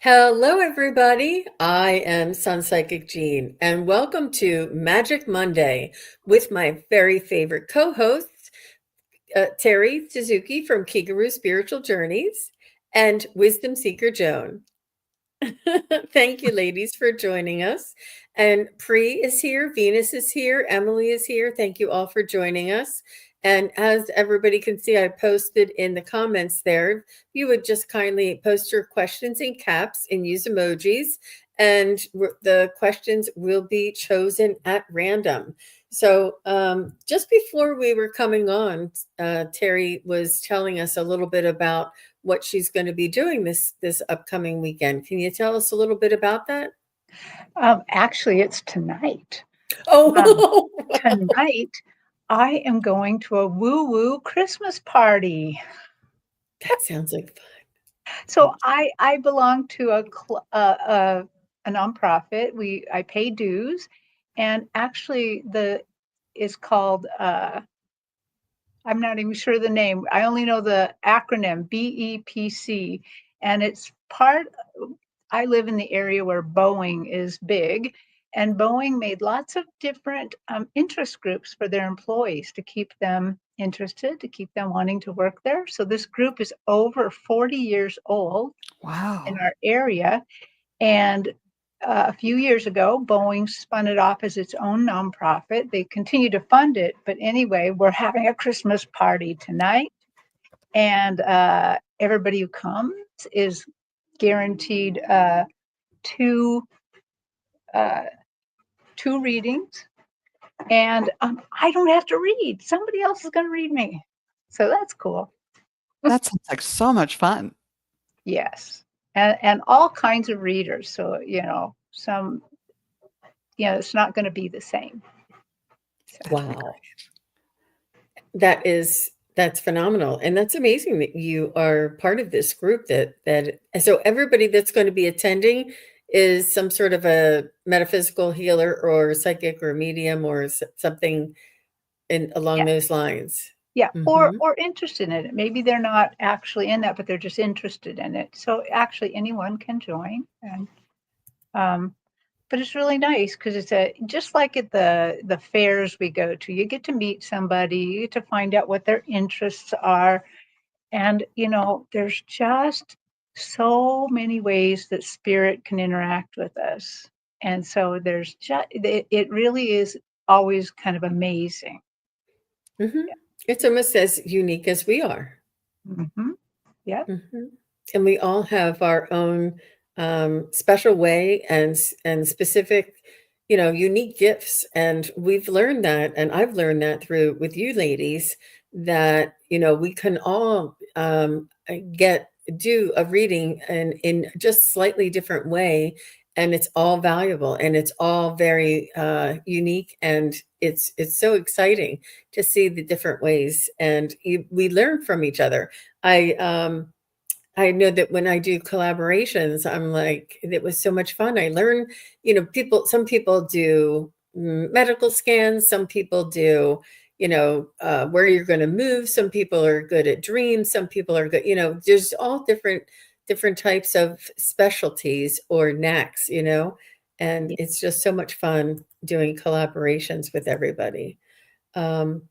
Hello, everybody. I am SunPsychic Jean, and welcome to Magic Monday with my very favorite co-hosts, Terry Suzuki from Kigaru Spiritual Journeys and Wisdom Seeker Joan. Thank you, ladies, for joining us. And Pri is here, Venus is here, Emily is here. Thank you all for joining us. And as everybody can see, I posted in the comments there, if you would just kindly post your questions in caps and use emojis, and the questions will be chosen at random. So just before we were coming on, Terry was telling us a little bit about what she's going to be doing this upcoming weekend. Can you tell us a little bit about that? Actually, it's tonight. Oh, Tonight, I am going to a woo-woo Christmas party. that sounds like fun. So I belong to a nonprofit. I pay dues, and actually the is called I'm not even sure the name. I only know the acronym BEPC, and it's part. I live in the area where Boeing is big, and Boeing made lots of different interest groups for their employees to keep them interested, to keep them wanting to work there. So this group is over 40 years old in Wow. our area, and a few years ago, Boeing spun it off as its own nonprofit. They continue to fund it, but anyway, we're having a Christmas party tonight, and everybody who comes is guaranteed two uh, two readings, and I don't have to read. Somebody else is going to read me, so that's cool. That sounds like so much fun. Yes, and all kinds of readers. So it's not going to be the same. So. Wow. That's phenomenal. And that's amazing that you are part of this group that so everybody that's going to be attending is some sort of a metaphysical healer or psychic or medium or something along Yeah. those lines. Yeah, Mhm. or interested in it. Maybe they're not actually in that, but they're just interested in it. So actually, anyone can join, and but it's really nice because it's just like at the fairs we go to. You get to meet somebody, you get to find out what their interests are, and there's just so many ways that spirit can interact with us, and so there's just it really is always kind of amazing. Mhm. It's almost as unique as we are. Mm-hmm. Yeah. Mhm. And we all have our own special way and specific, unique gifts. And we've learned that, and I've learned that through with you ladies, that we can all get do a reading in just slightly different way, and it's all valuable and it's all very unique, and it's so exciting to see the different ways, and we learn from each other. I know that when I do collaborations, I'm like, it was so much fun. I learn, some people do medical scans, some people do, where you're going to move. Some people are good at dreams. Some people are good, there's all different types of specialties or knacks, and Yeah. it's just so much fun doing collaborations with everybody. Um,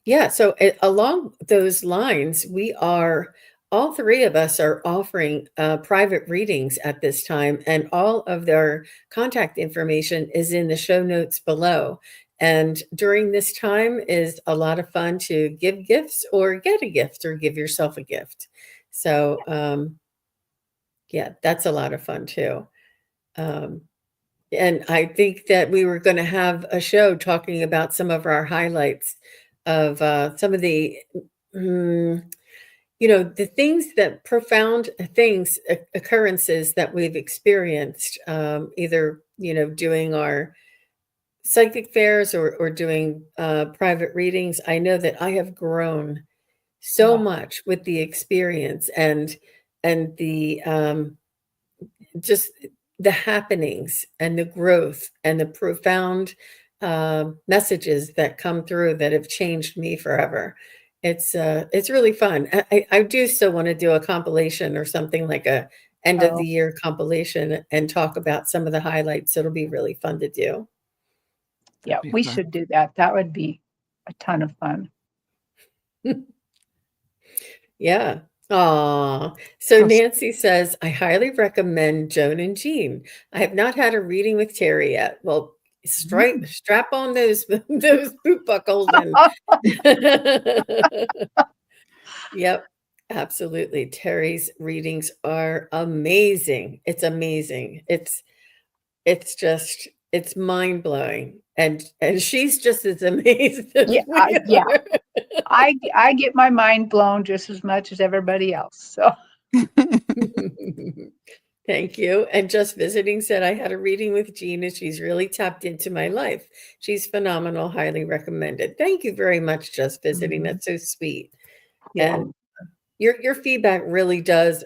yeah, so along those lines, all three of us are offering private readings at this time, and all of their contact information is in the show notes below. And during this time is a lot of fun to give gifts or get a gift or give yourself a gift. So, yeah, that's a lot of fun too. Um, and I think that we were going to have a show talking about some of our highlights of some of the, mm, the things that profound things, occurrences that we've experienced, either, doing our psychic fairs or doing private readings. I know that I have grown so Oh, much with the experience and the just the happenings and the growth and the profound messages that come through that have changed me forever. It's really fun. I do still want to do a compilation or something like a end of Oh, the year compilation and talk about some of the highlights. It'll be really fun to do. yeah, That'd be we fun. should do that. That would be a ton of fun. Yeah. Aw. So So Nancy says, I highly recommend Joan and Jean. I have not had a reading with Terry yet. Well, Mm. strap on those those boot buckles and yep, absolutely. Terry's readings are amazing. It's amazing. It's just it's mind-blowing. And she's just as amazed as Yeah, we yeah. are. I get my mind blown just as much as everybody else. So Thank you. And just visiting said I had a reading with Jean and she's really tapped into my life. She's phenomenal, highly recommended. Thank you very much, just visiting. mhm, That's so sweet. yeah, And your feedback really does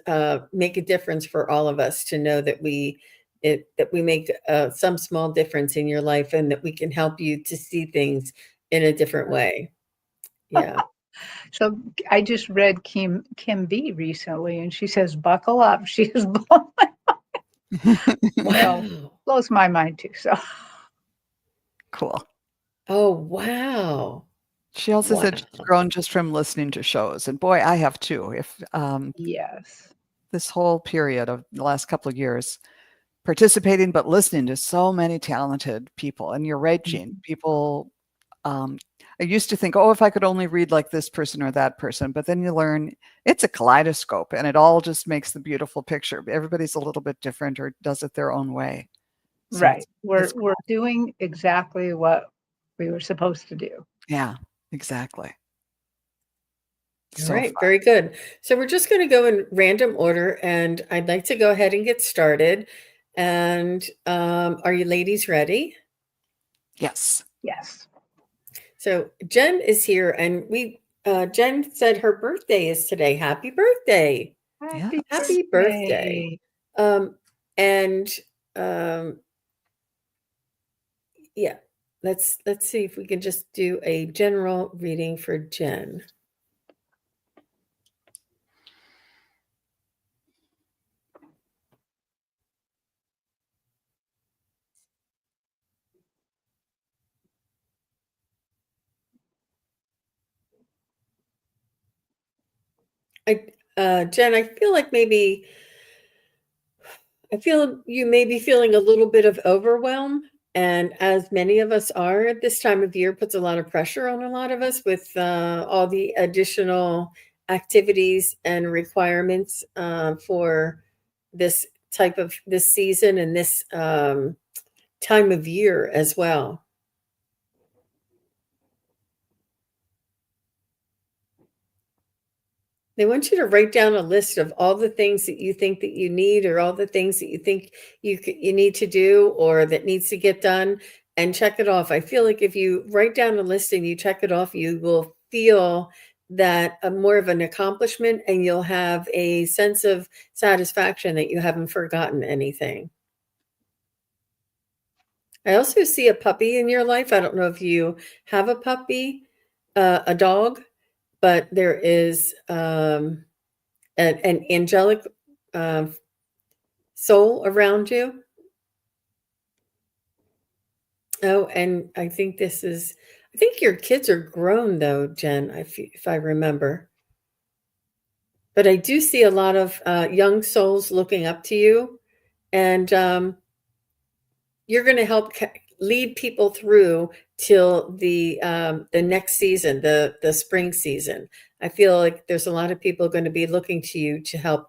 make a difference for all of us to know that we make some small difference in your life and that we can help you to see things in a different way. Yeah. so I just read Kim B recently, and she says, "Buckle up." She is blown, so Wow. blows my mind too. So cool. Oh, wow. She also Wow. said she's grown just from listening to shows, and boy, I have too. If yes, this whole period of the last couple of years, participating but listening to so many talented people, and you're right, Jean. mhm, People, um, I used to think, oh, if I could only read like this person or that person, but then you learn it's a kaleidoscope, and it all just makes the beautiful picture. Everybody's a little bit different or does it their own way, so right. it's We're cool. doing exactly what we were supposed to do. Yeah, exactly. All So right, fun. very good. So we're just going to go in random order, and I'd like to go ahead and get started. And are you ladies ready? Yes. Yes. So Jen is here, and Jen said her birthday is today. Happy birthday! Happy Yes. Happy birthday! birthday. Um, and um, yeah, let's see if we can just do a general reading for Jen. Jen, I feel you may be feeling a little bit of overwhelm, and as many of us are at this time of year, puts a lot of pressure on a lot of us with all the additional activities and requirements for this season and this time of year as well. They want you to write down a list of all the things that you think that you need, or all the things that you think you need to do, or that needs to get done, and check it off. I feel like if you write down a list and you check it off, you will feel that more of an accomplishment, and you'll have a sense of satisfaction that you haven't forgotten anything. I also see a puppy in your life. I don't know if you have a puppy, a dog, but there is an angelic uh, soul around you. Oh, and I think your kids are grown though, Jen, if I remember. But I do see a lot of young souls looking up to you, and you're going to help lead people through till the next season, the spring season. I feel like there's a lot of people going to be looking to you to help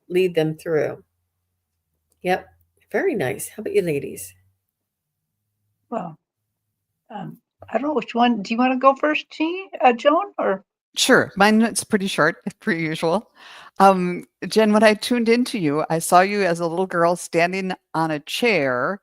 lead them through. Yep, very nice. How about you, ladies? Well, I don't know which one. Do you want to go first, Joan, or? Sure. Mine is pretty short, per usual. Jen, when I tuned into you, I saw you as a little girl standing on a chair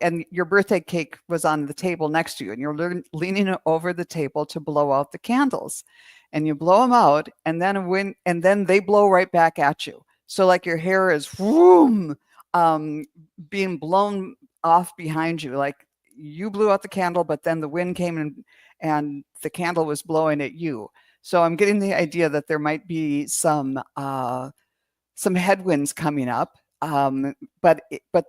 and your birthday cake was on the table next to you, and you're leaning over the table to blow out the candles. And you blow them out, and then they blow right back at you. So like your hair is vroom, um, being blown off behind you. Like you blew out the candle, but then the wind came and the candle was blowing at you. So I'm getting the idea that there might be some some headwinds coming up. But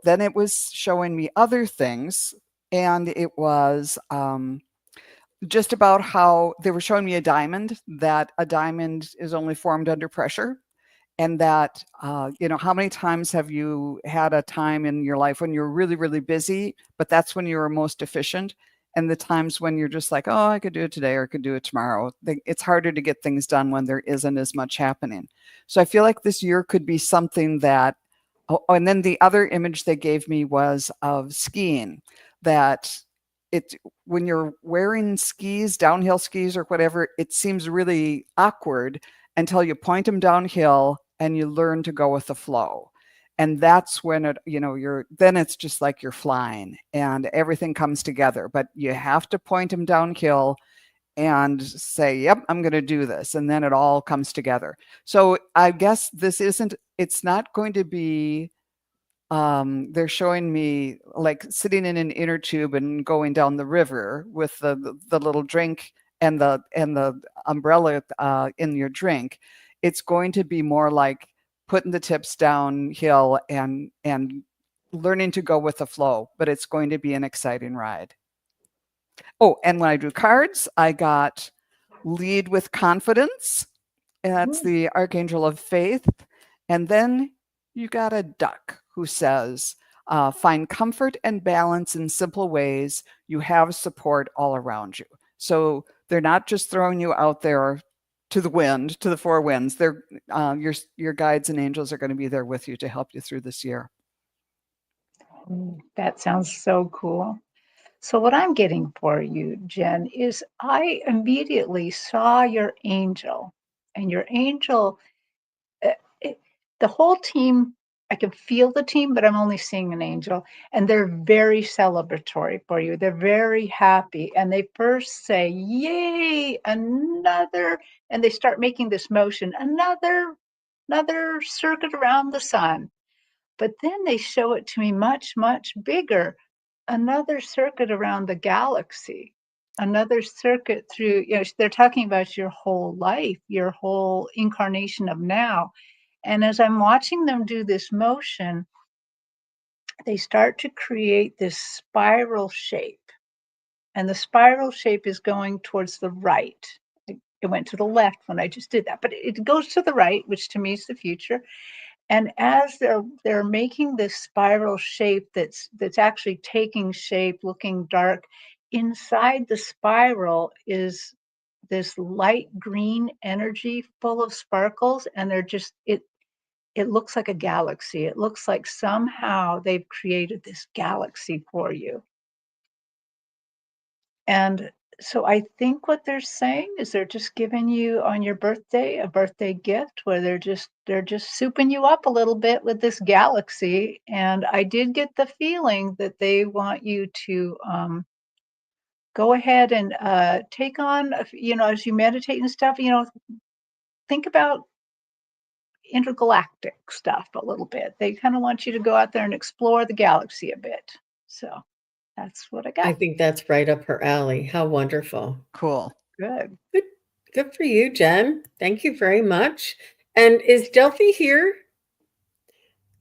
then it was showing me other things, and it was just about how they were showing me that a diamond is only formed under pressure, and that how many times have you had a time in your life when you're really, really busy, but that's when you're most efficient, and the times when you're just like, oh, I could do it today or I could do it tomorrow. It's harder to get things done when there isn't as much happening. So I feel like this year could be something that, and then the other image they gave me was of skiing, that it when you're wearing skis, downhill skis or whatever, it seems really awkward until you point them downhill and you learn to go with the flow. And that's when then it's just like you're flying and everything comes together. But you have to point them downhill and say, yep, I'm going to do this. And then it all comes together. So I guess it's not going to be, they're showing me like sitting in an inner tube and going down the river with the little drink and the umbrella in your drink. It's going to be more like putting the tips downhill and learning to go with the flow, but it's going to be an exciting ride. Oh, and when I drew cards, I got lead with confidence. And that's the Archangel of Faith. And then you got a duck who says, find comfort and balance in simple ways. You have support all around you. So they're not just throwing you out there to the wind, to the four winds. They're your guides and angels are going to be there with you to help you through this year. That sounds so cool. So what I'm getting for you, Jen, is I immediately saw your angel, and your angel, the whole team, I can feel the team, but I'm only seeing an angel, and they're very celebratory for you. They're very happy, and they first say, yay, another, and they start making this motion, another circuit around the sun. But then they show it to me much, much bigger, another circuit around the galaxy, another circuit through, they're talking about your whole life, your whole incarnation of now. And as I'm watching them do this motion, they start to create this spiral shape. And the spiral shape is going towards the right. It went to the left when I just did that, but it goes to the right, which to me is the future. And as they're making this spiral shape that's actually taking shape, looking dark, inside the spiral is this light green energy full of sparkles, and they're just it looks like a galaxy. It looks like somehow they've created this galaxy for you. And so I think what they're saying is they're just giving you on your birthday a birthday gift where they're just souping you up a little bit with this galaxy. And I did get the feeling that they want you to go ahead and take on, as you meditate and stuff, think about intergalactic stuff a little bit. They kind of want you to go out there and explore the galaxy a bit. So that's what I I got. think that's right up her alley. How wonderful. Cool. Good. Good for you, Jen. Thank you very much. And is Delphi here?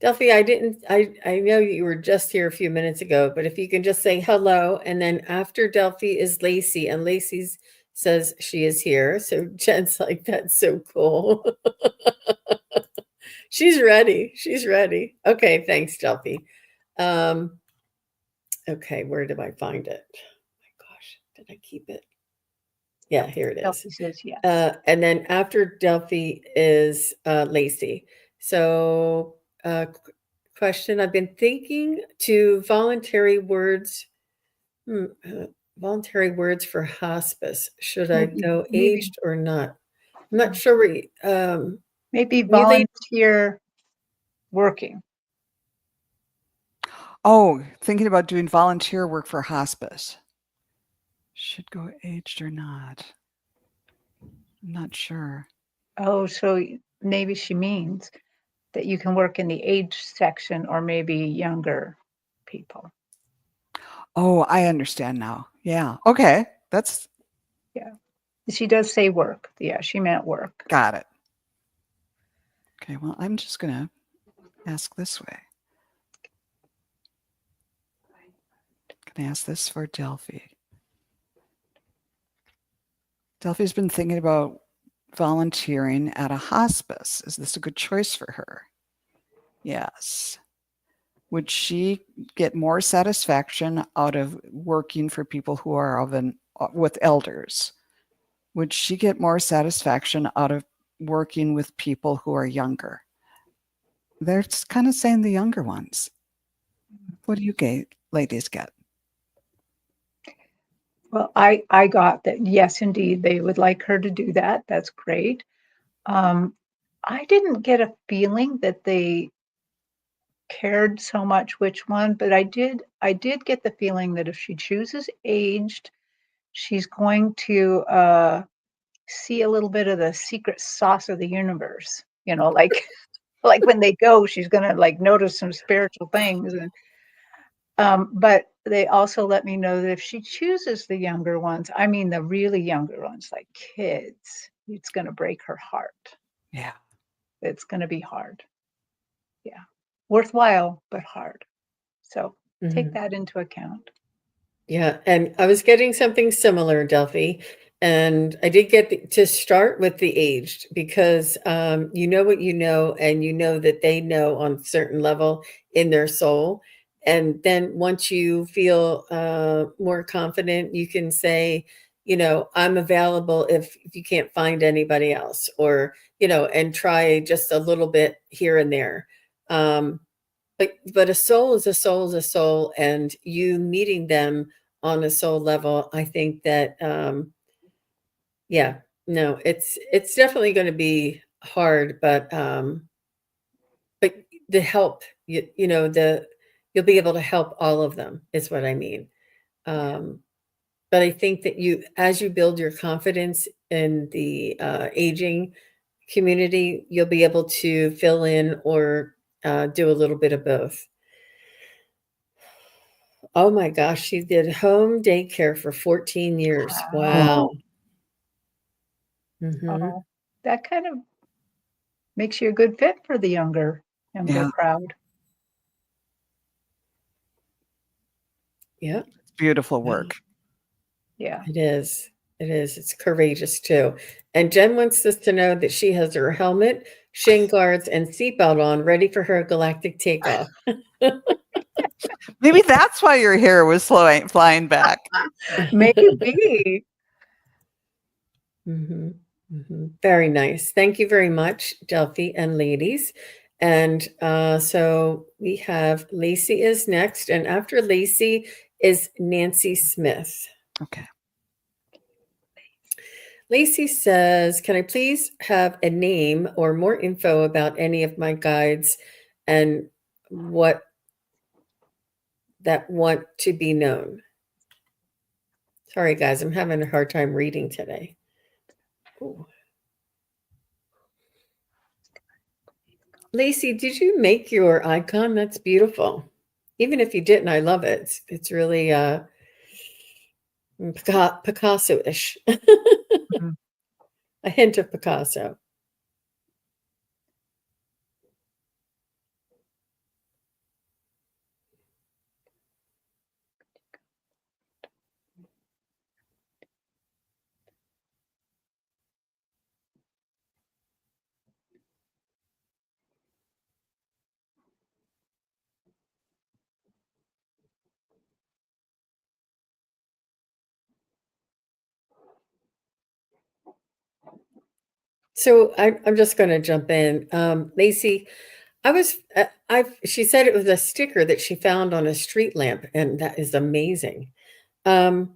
Delphi, I know you were just here a few minutes ago, but if you can just say hello, and then after Delphi is Lacey, and Lacey says she is here. So Jen's like, that's so cool. She's ready. She's ready. Okay, thanks, Delphi. Okay, where do I find it? Oh my gosh, did I keep it? Yeah, here it is. Delphi says yes. And then after Delphi is Lacey. So, question: I've been thinking to voluntary words for hospice. Should I go aged or not? I'm not sure. Maybe Can you ladies- volunteer working. Oh, thinking about doing volunteer work for hospice. Should go aged or not? I'm not sure. Oh, so maybe she means that you can work in the age section or maybe younger people. Oh, I understand now. Yeah. Okay. Yeah. She does say work. Yeah, she meant work. Got it. Okay, well, I'm just going to ask this way. Can I ask this for Delphi? Delphi's been thinking about volunteering at a hospice. Is this a good choice for her? Yes. Would she get more satisfaction out of working for people who are with elders? Would she get more satisfaction out of working with people who are younger? They're kind of saying the younger ones. What do you ladies get? Well, I got that. Yes, indeed, they would like her to do that. That's great. I didn't get a feeling that they cared so much which one, but I did get the feeling that if she chooses aged, she's going to see a little bit of the secret sauce of the universe. Like like when they go, she's gonna like notice some spiritual things. And but they also let me know that if she chooses the younger ones, I mean the really younger ones, like kids, it's gonna break her heart. Yeah. It's gonna be hard. Yeah. Worthwhile, but hard. So take that into account. Yeah, and I was getting something similar, Delphi, and I did get to start with the aged because you know what you know, and you know that they know on a certain level in their soul. And then once you feel more confident, you can say, I'm available if you can't find anybody else, or, and try just a little bit here and there. Um, but a soul is a soul is a soul, and you meeting them on a soul level, I think that yeah, no, it's definitely going to be hard, but the help, you'll be able to help all of them is what I mean. But I think that as you build your confidence in the aging community, you'll be able to fill in or do a little bit of both. Oh my gosh, she did home daycare for 14 years. Wow. Wow. Mhm. Oh, that kind of makes you a good fit for the younger Yeah. crowd. Yep. Beautiful Wow. work. Yeah. It is. It is. It's courageous too. And Jen wants us to know that she has her helmet, shin guards, and seatbelt on, ready for her galactic takeoff. Maybe that's why your hair was flying back. Maybe. Very nice. Thank you very much, Delphi and ladies. And so we have Lacey is next, and after Lacey is Nancy Smith. Okay. Lacey says, can I please have a name or more info about any of my guides and what that want to be known? Sorry, guys, I'm having a hard time reading today. Ooh. Lacey, did you make your icon? That's beautiful. Even if you didn't, I love it. It's really Picasso-ish. Mhm. A hint of Picasso. So I'm just going to jump in. Lacey, she said it was a sticker that she found on a street lamp, and that is amazing. Um,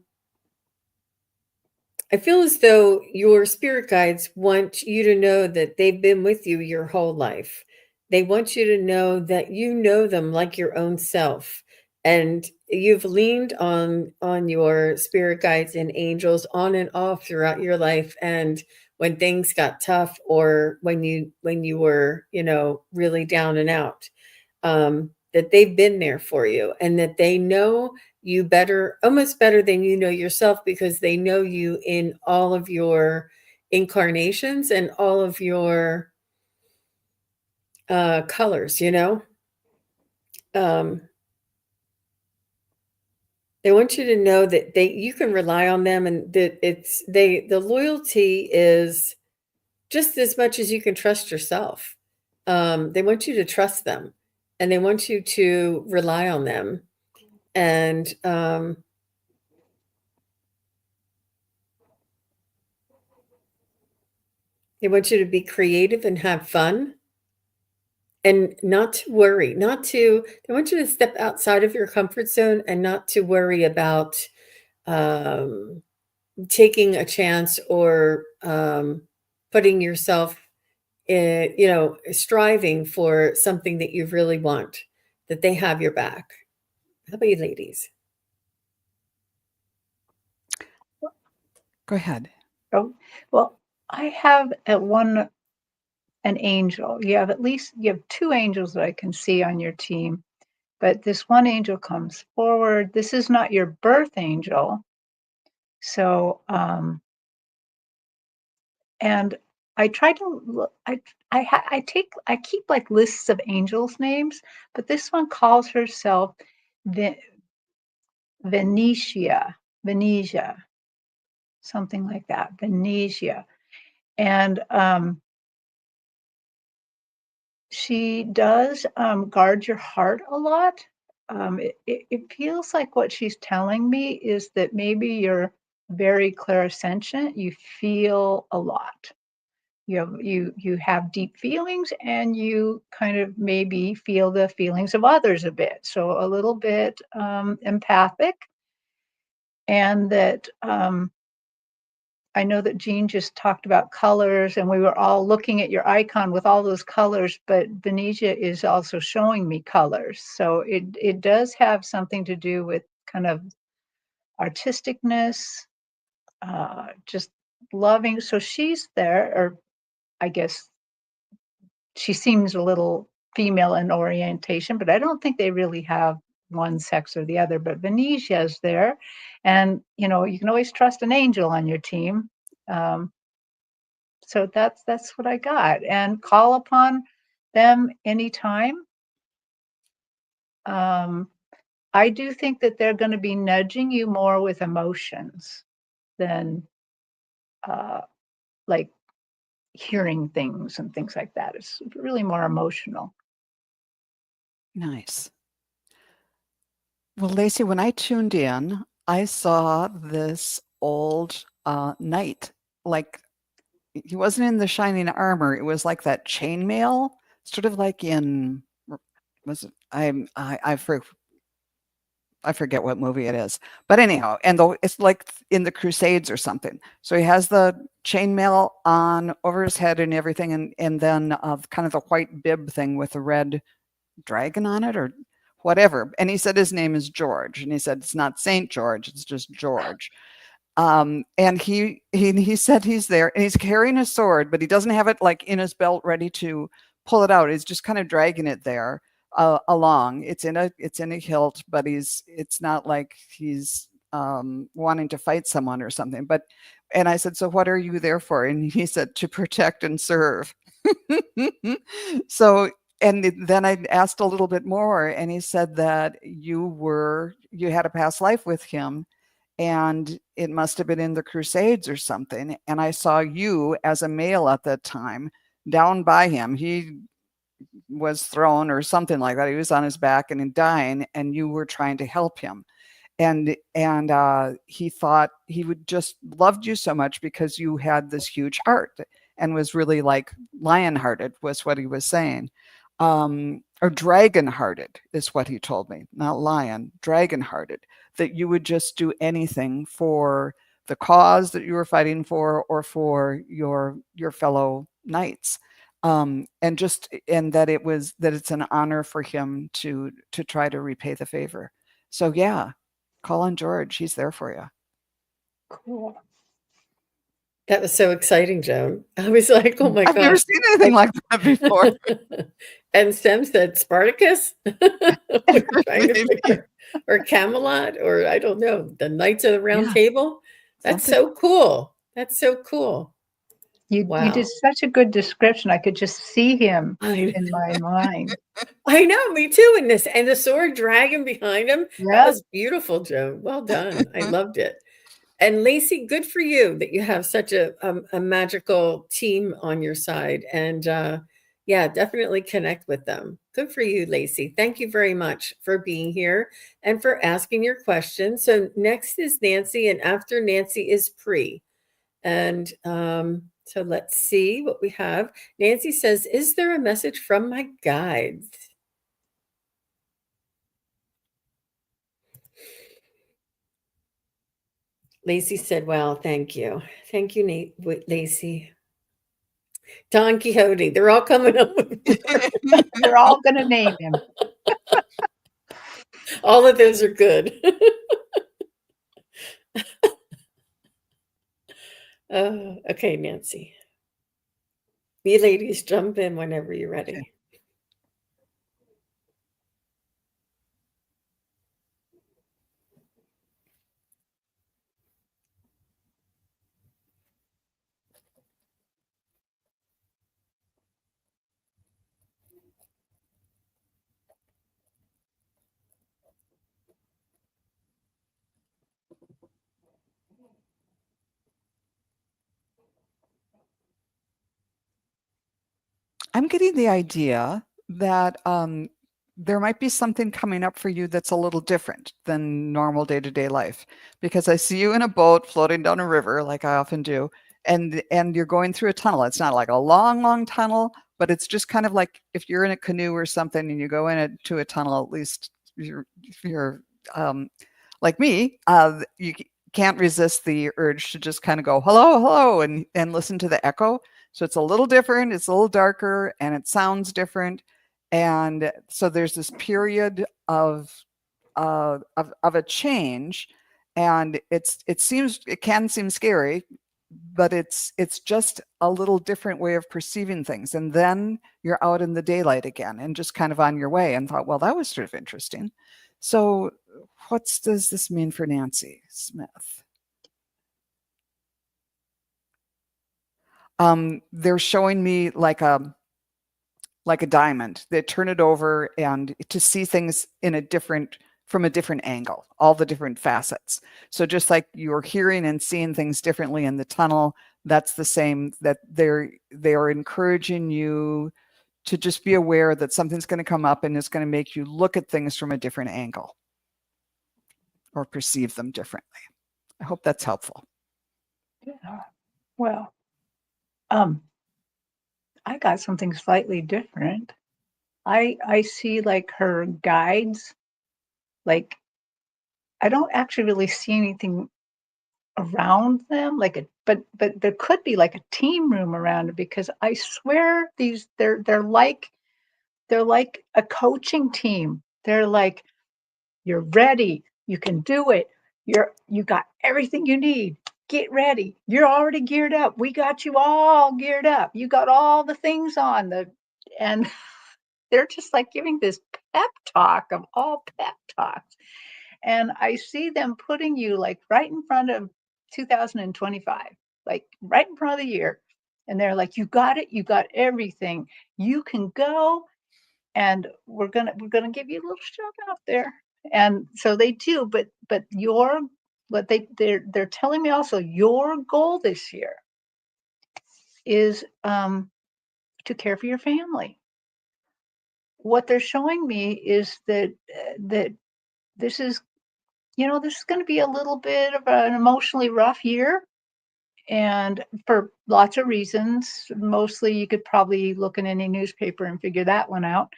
I feel as though your spirit guides want you to know that they've been with you your whole life. They want you to know that you know them like your own self, and you've leaned on your spirit guides and angels on and off throughout your life. And when things got tough, or when you were really down and out, that they've been there for you, and that they know you better, almost better than you know yourself, because they know you in all of your incarnations and all of your colors, you know. Um, they want you to know that you can rely on them, and that the loyalty is just as much as you can trust yourself. They want you to trust them, and they want you to rely on them, and they want you to be creative and have fun, and not to worry, they want you to step outside of your comfort zone and not to worry about um, taking a chance, or putting yourself in, striving for something that you really want, that they have your back. How about you, ladies? Go ahead. Oh, well, I have an angel. You have two angels that I can see on your team, but this one angel comes forward. This is not your birth angel. So, and I try to look, I keep like lists of angels names, but this one calls herself Ve- Venetia, something like that, Venetia. And she does guard your heart a lot. It feels like what she's telling me is that maybe you're very clairsentient. You feel a lot. You have deep feelings, and you kind of maybe feel the feelings of others a bit. So a little bit empathic, and that I know that Jean just talked about colors, and we were all looking at your icon with all those colors, but Venetia is also showing me colors. So it does have something to do with kind of artisticness, just loving. So she's there, or I guess she seems a little female in orientation, but I don't think they really have one sex or the other. But Venetia's there, and you can always trust an angel on your team. So that's what I got, and call upon them anytime. I do think that they're going to be nudging you more with emotions than like hearing things and things like that. It's really more emotional. Nice. Well, Lacey, when I tuned in, I saw this old knight. Like, he wasn't in the shining armor. It was like that chainmail, sort of like in was it, I forget what movie it is. But anyhow, and though it's like in the Crusades or something. So he has the chainmail on over his head and everything, and then kind of the white bib thing with the red dragon on it, or whatever. And he said his name is George, and he said it's not Saint George, it's just George. And he said he's there, and he's carrying a sword, but he doesn't have it like in his belt ready to pull it out. He's just kind of dragging it there along. It's in a hilt, but it's not like he's wanting to fight someone or something. And I said, so what are you there for? And he said, to protect and serve. So, and then I asked a little bit more, and he said that you had a past life with him, and it must have been in the Crusades or something. And I saw you as a male at that time down by him. He was thrown or something like that. He was on his back and dying, and you were trying to help him. And he thought he would just loved you so much because you had this huge heart, and was really like lion hearted, was what he was saying. Or dragon hearted is what he told me, not lion, dragon hearted, that you would just do anything for the cause that you were fighting for, or for your fellow knights. And that it's an honor for him to try to repay the favor. So yeah, call on George. He's there for you. Cool. That was so exciting, Joan. I was like, oh my I've never gosh. seen anything like that before. And Stem said Spartacus. We were trying to figure, or Camelot, or I don't know, the Knights of the Round Yeah, Table. That's something. so cool. That's so cool. You did Wow. such a good description. I could just see him I in my mind. I know, me too, and the sword dragon behind him, that Yep. was beautiful, Joan. Well done. I loved it. And Lacey, good for you that you have such a magical team on your side. And yeah, definitely connect with them. Good for you, Lacey. Thank you very much for being here and for asking your question. So next is Nancy, and after Nancy is Pre. And so let's see what we have. Nancy says, is there a message from my guides? Lacey said, well, thank you. Thank you, Nate, Lacey. Don Quixote, they're all coming up with They're all going to name him. all of those are good. Okay, Nancy. You ladies jump in whenever you're ready. I'm getting the idea that there might be something coming up for you that's a little different than normal day-to-day life, because I see you in a boat floating down a river like I often do, and you're going through a tunnel. It's not like a long tunnel, but it's just kind of like if you're in a canoe or something and you go into a tunnel, at least you're like me, you can't resist the urge to just kind of go hello and listen to the echo. So it's a little different, it's a little darker, and it sounds different. And so there's this period of a change, and it can seem scary, but it's just a little different way of perceiving things. And then you're out in the daylight again and just kind of on your way, and thought, well, that was sort of interesting. So what does this mean for Nancy Smith? They're showing me like a diamond. They turn it over and to see things from a different angle, all the different facets. So just like you're hearing and seeing things differently in the tunnel, that's the same, that they are encouraging you to just be aware that something's going to come up and it's going to make you look at things from a different angle or perceive them differently. I hope that's helpful. Yeah. Well, I got something slightly different. I see like her guides, like I don't actually really see anything around them, but there could be like a team room around it, because I swear they're like a coaching team. They're like, you're ready, you can do it. You got everything you need. Get ready. You're already geared up. We got you all geared up. You got all the things on the and they're just like giving this pep talk of all pep talks. And I see them putting you like right in front of 2025, like right in front of the year. And they're like, you got it, you got everything. You can go, and we're gonna give you a little shout out there. And so they do, but they're telling me also your goal this year is to care for your family. What they're showing me is that this is this is going to be a little bit of an emotionally rough year, and for lots of reasons. Mostly you could probably look in any newspaper and figure that one out,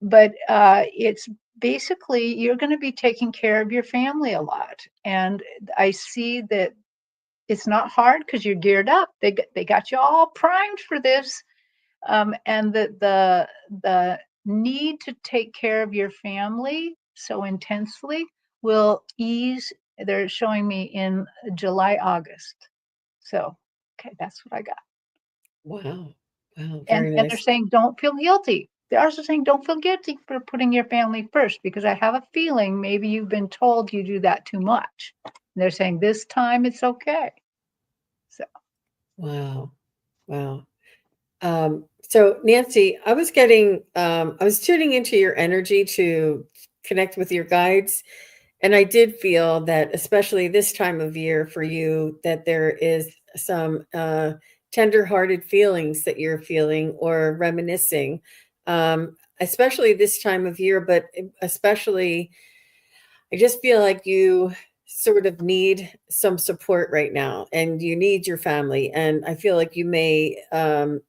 but it's basically you're going to be taking care of your family a lot. And I see that it's not hard because you're geared up. They got you all primed for this, and the need to take care of your family so intensely will ease. They're showing me in July, August. So, okay, that's what I got. Wow. Wow. And Very they're nice. saying don't feel guilty. They're also saying don't feel guilty for putting your family first, because I have a feeling maybe you've been told you do that too much. And they're saying this time it's okay. So Wow. Wow. So Nancy, I was tuning into your energy to connect with your guides. And I did feel that, especially this time of year for you, that there is some tender-hearted feelings that you're feeling or reminiscing, especially this time of year, but especially I just feel like you sort of need some support right now and you need your family. And I feel like you may,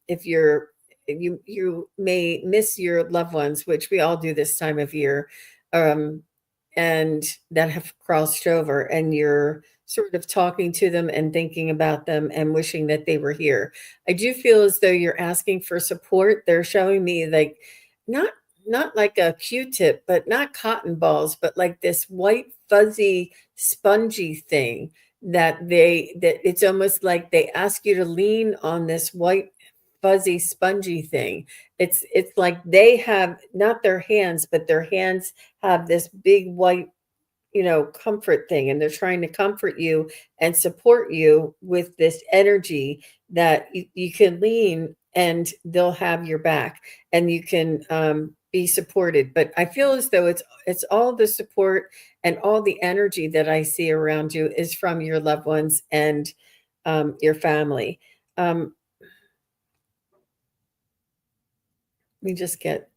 if you're, you may miss your loved ones, which we all do this time of year, um, and that have crossed over and you're sort of talking to them and thinking about them and wishing that they were here. I do feel as though you're asking for support. They're showing me like not not like a Q-tip, but not cotton balls, but like this white, fuzzy, spongy thing that it's almost like they ask you to lean on this white, fuzzy, spongy thing. It's like they have not their hands, but their hands have this big white, comfort thing, and they're trying to comfort you and support you with this energy that you can lean and they'll have your back and you can be supported. But I feel as though it's all the support and all the energy that I see around you is from your loved ones and your family. Let me just get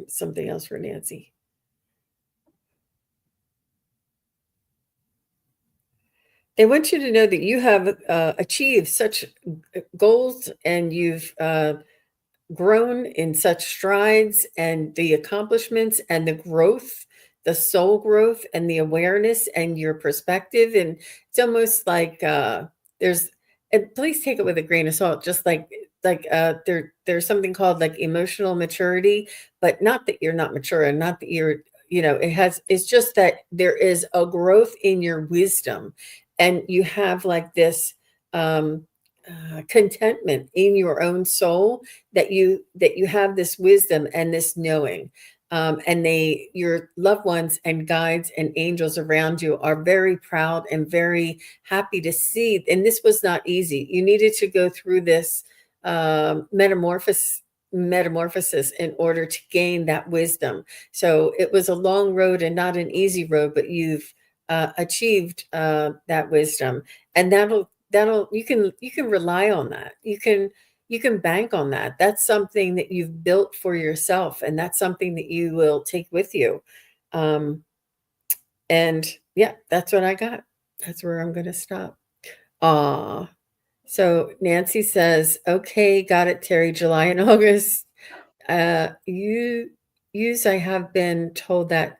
something else for Nancy. They want you to know that you have achieved such goals and you've grown in such strides, and the accomplishments and the growth, the soul growth and the awareness and your perspective. And it's almost like there's, and please take it with a grain of salt, just there's something called like emotional maturity, but not that you're not mature and not that you're, it's just that there is a growth in your wisdom and you have like this contentment in your own soul that you have this wisdom and this knowing, and your loved ones and guides and angels around you are very proud and very happy to see. And this was not easy. You needed to go through this metamorphosis in order to gain that wisdom. So it was a long road and not an easy road, but you've achieved that wisdom, and that'll you can rely on that. You can bank on that. That's something that you've built for yourself, and that's something that you will take with you. Um, and yeah, that's what I got. That's where I'm going to stop. Ah, so Nancy says, "Okay, got it, Terry. July and August. You use. I have been told that.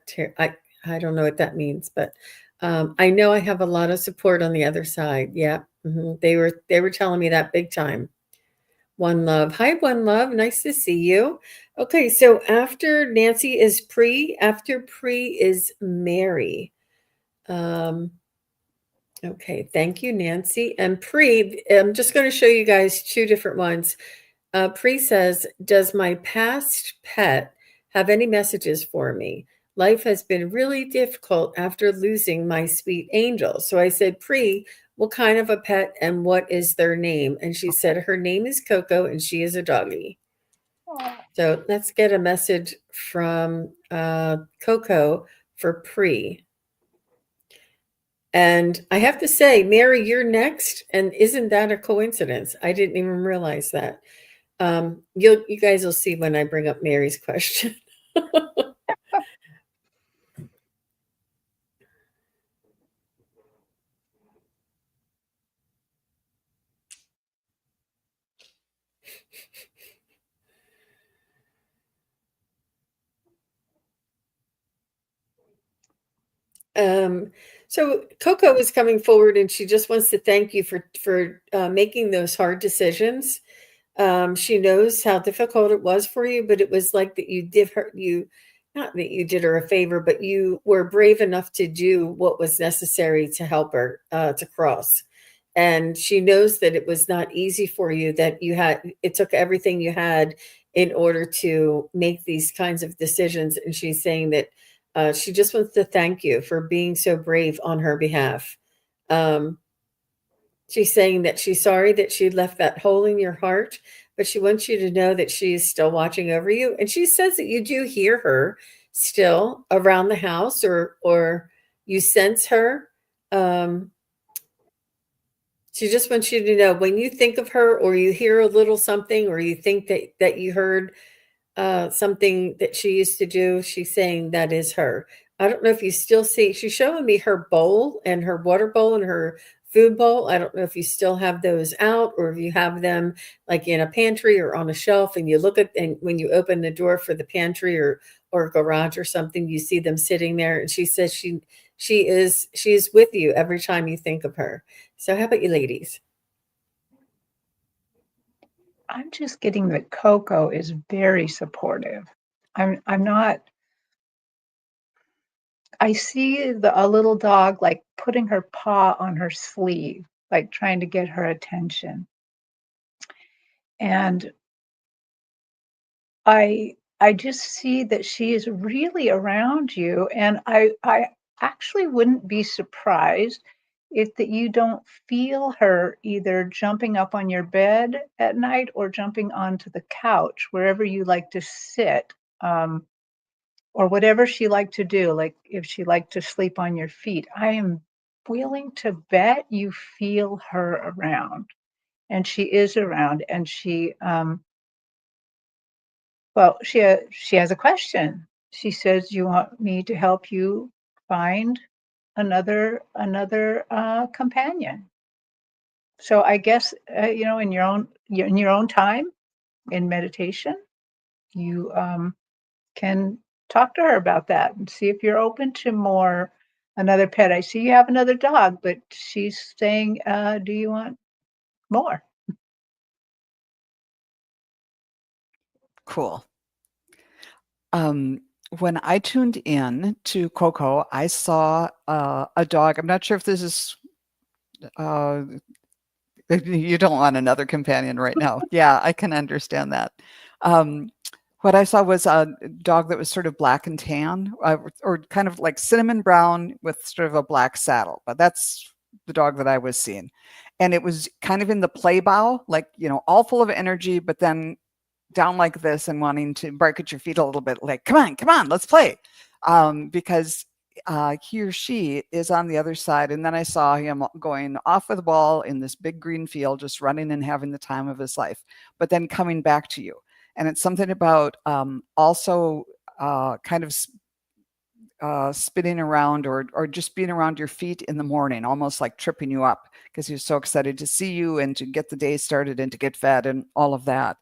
I don't know what that means, but I know I have a lot of support on the other side. Yeah, they were telling me that big time. One Love. Hi, One Love. Nice to see you. Okay, so after Nancy is Pre. After Pre is Mary. Um, okay, thank you, Nancy. And Pre, I'm just going to show you guys two different ones. Pre says, "Does my past pet have any messages for me? Life has been really difficult after losing my sweet angel." So I said, "Pre, what kind of a pet and what is their name?" And she said, "Her name is Coco and she is a doggy." Oh, So let's get a message from Coco for Pre. And I have to say, Mary, you're next. And isn't that a coincidence? I didn't even realize that. You guys will see when I bring up Mary's question. So Coco is coming forward, and she just wants to thank you for making those hard decisions. She knows how difficult it was for you, but it was like that you did her you not that you did her a favor, but you were brave enough to do what was necessary to help her to cross. And she knows that it was not easy for you, that it took everything you had in order to make these kinds of decisions. And she's saying that she just wants to thank you for being so brave on her behalf. Um, She's saying that she's sorry that she left that hole in your heart, but she wants you to know that she is still watching over you. And she says that you do hear her still around the house, or you sense her. Um, she just wants you to know when you think of her, or you hear a little something, or you think that you heard something that she used to do. She's saying that is her. I don't know if you still see, she's showing me her bowl and her water bowl and her food bowl. I don't know if you still have those out, or if you have them like in a pantry or on a shelf, and you look at, and when you open the door for the pantry or garage or something, you see them sitting there. And she says she's with you every time you think of her. So how about you ladies? I'm just getting that Coco is very supportive. I'm not. I see a little dog like putting her paw on her sleeve, like trying to get her attention. And I just see that she is really around you, and I actually wouldn't be surprised if that you don't feel her either jumping up on your bed at night or jumping onto the couch, wherever you like to sit, or whatever she liked to do, like if she liked to sleep on your feet. I am willing to bet you feel her around, and she is around, and she has a question. She says, "You want me to help you find another companion?" So I guess in your own time in meditation, you can talk to her about that and see if you're open to more another pet. I see you have another dog, but she's saying, "Do you want more?" Cool. When I tuned in to Coco, I saw a dog. I'm not sure if this is, uh, you don't want another companion right now. Yeah, I can understand that. Um, what I saw was a dog that was sort of black and tan, or kind of like cinnamon brown with sort of a black saddle. But that's the dog that I was seeing. And it was kind of in the play bow, like, all full of energy, but then down like this and wanting to bark at your feet a little bit, like, come on, let's play. Because he or she is on the other side. And then I saw him going off of the ball in this big green field, just running and having the time of his life, but then coming back to you. And it's something about also kind of spinning around, or just being around your feet in the morning, almost like tripping you up because he's so excited to see you and to get the day started and to get fed and all of that.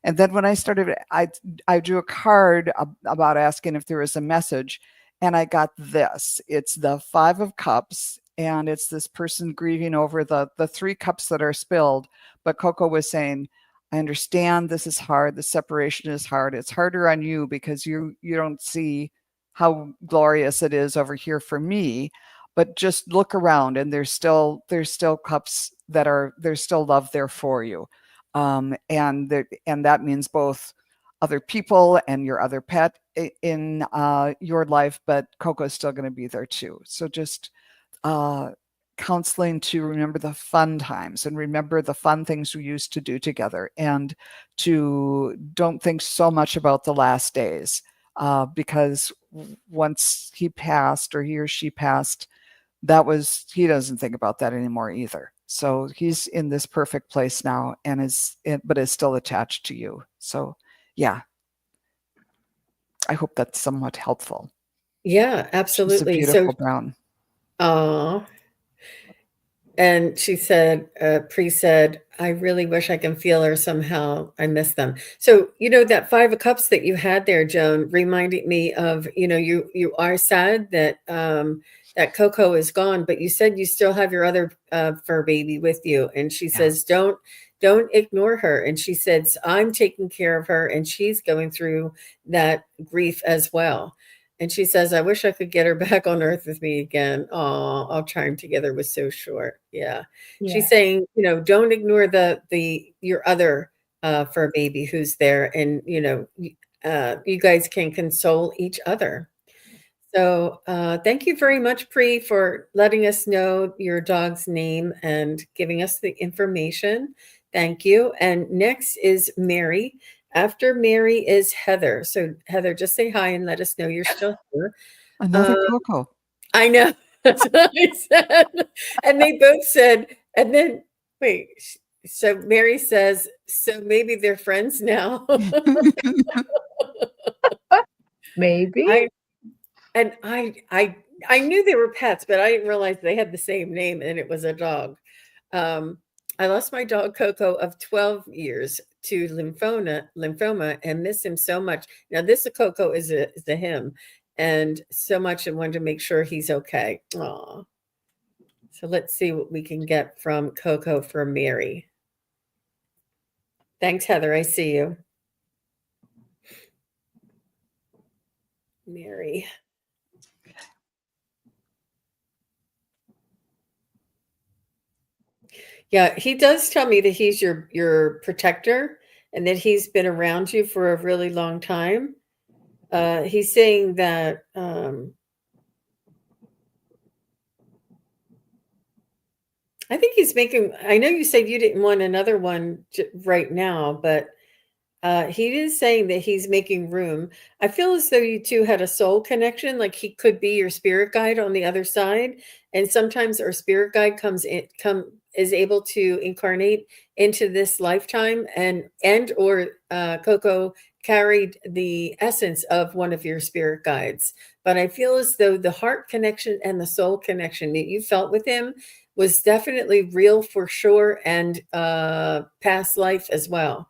And then when I started, I drew a card about asking if there was a message, and I got this. It's the Five of Cups, and it's this person grieving over the three cups that are spilled. But Coco was saying, I understand this is hard. The separation is hard. It's harder on you because you don't see how glorious it is over here for me. But just look around, and there's still cups there's still love there for you. And that means both other people and your other pet in your life, but Coco's still going to be there too. So just uh, counseling to remember the fun times and remember the fun things we used to do together, and to don't think so much about the last days, because once he passed, or he or she passed, he doesn't think about that anymore either. So he's in this perfect place now, and but is still attached to you. So yeah, I hope that's somewhat helpful. Yeah, She's a absolutely. So, beautiful brown. uh and she said, Pre said, I really wish I can feel her somehow. I miss them. So, that Five of Cups that you had there, Joan, reminded me of, you are sad that that Coco is gone, but you said you still have your other fur baby with you. And she Yeah. says, don't ignore her. And she says, I'm taking care of her, and she's going through that grief as well. And she says, I wish I could get her back on earth with me again. Oh, our time together was so short. Yeah. She's Yeah. saying, don't ignore your other fur baby who's there, and you guys can console each other. So, thank you very much, Pri, for letting us know your dog's name and giving us the information. Thank you. And next is Mary. After Mary is Heather. So, Heather, just say hi and let us know you're still here. Another Uh, Coco. I know. That's what I said. And they both said, and then, wait. So Mary says, so maybe they're friends now. Maybe. I And I knew they were pets, but I didn't realize they had the same name and it was a dog. Um, I lost my dog Coco of 12 years to lymphoma and miss him so much. Now this Coco is a him, and so much I wanted to make sure he's okay. Aw. So let's see what we can get from Coco for Mary. Thanks, Heather. I see you. Mary. Yeah, he does tell me that he's your protector and that he's been around you for a really long time. He's saying that I think he's making. I know you said you didn't want another one right now, but he is saying that he's making room. I feel as though you two had a soul connection, like he could be your spirit guide on the other side. And sometimes our spirit guide is able to incarnate into this lifetime, and Coco carried the essence of one of your spirit guides. But I feel as though the heart connection and the soul connection that you felt with him was definitely real for sure, and past life as well.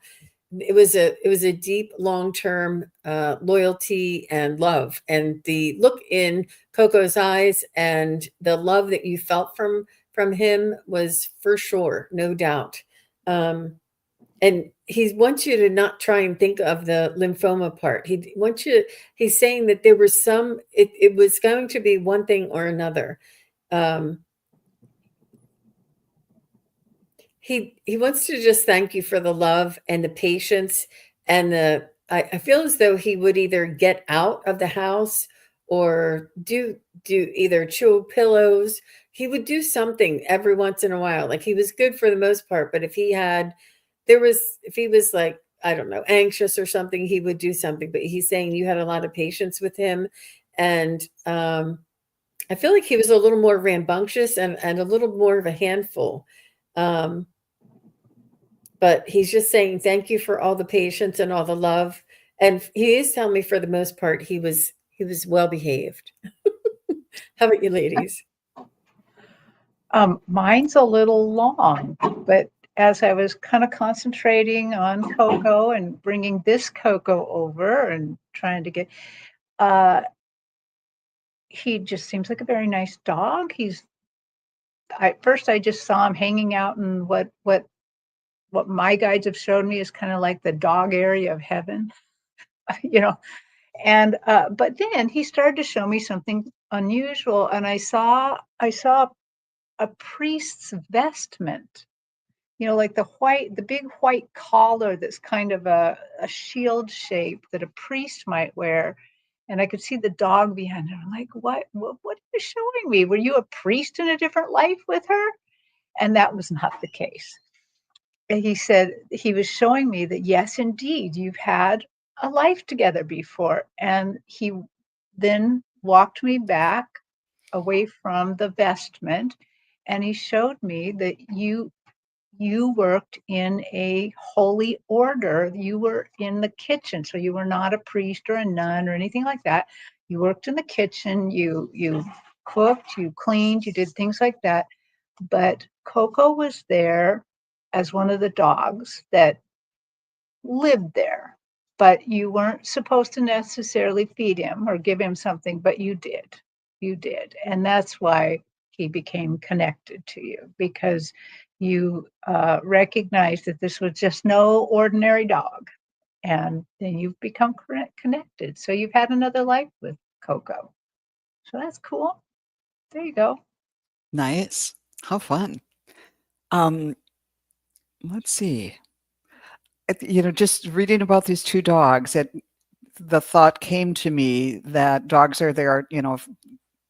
It was a deep long-term loyalty and love, and the look in Coco's eyes and the love that you felt from him was for sure, no doubt. And he wants you to not try and think of the lymphoma part. He's saying that there was it was going to be one thing or another. um, he wants to just thank you for the love and the patience, and I feel as though he would either get out of the house or do either chew pillows. He would do something every once in a while. Like, he was good for the most part, but if he was like, I don't know, anxious or something, he would do something. But he's saying you had a lot of patience with him, and I feel like he was a little more rambunctious and a little more of a handful. Um, but he's just saying thank you for all the patience and all the love. And he is telling me for the most part he was well behaved. How about you ladies? Mine's a little long, but as I was kind of concentrating on Coco and bringing this Coco over and trying to get, uh, he just seems like a very nice dog. First I just saw him hanging out in what my guides have showed me is kind of like the dog area of heaven, you know. And but then he started to show me something unusual, and I saw a priest's vestment, like the big white collar that's kind of a shield shape that a priest might wear. And I could see the dog behind it. I'm like, what are you showing me? Were you a priest in a different life with her? And that was not the case. And he said he was showing me that, yes, indeed, you've had a life together before. And he then walked me back away from the vestment, and he showed me that you worked in a holy order. You were in the kitchen, so you were not a priest or a nun or anything like that. You worked in the kitchen. You cooked, you cleaned, you did things like that. But Coco was there as one of the dogs that lived there. But you weren't supposed to necessarily feed him or give him something, but you did. You did. And that's why he became connected to you, because you recognized that this was just no ordinary dog. And then you've become connected. So you've had another life with Coco. So that's cool. There you go. Nice. How fun. Um, let's see. Just reading about these two dogs, the thought came to me that dogs are there,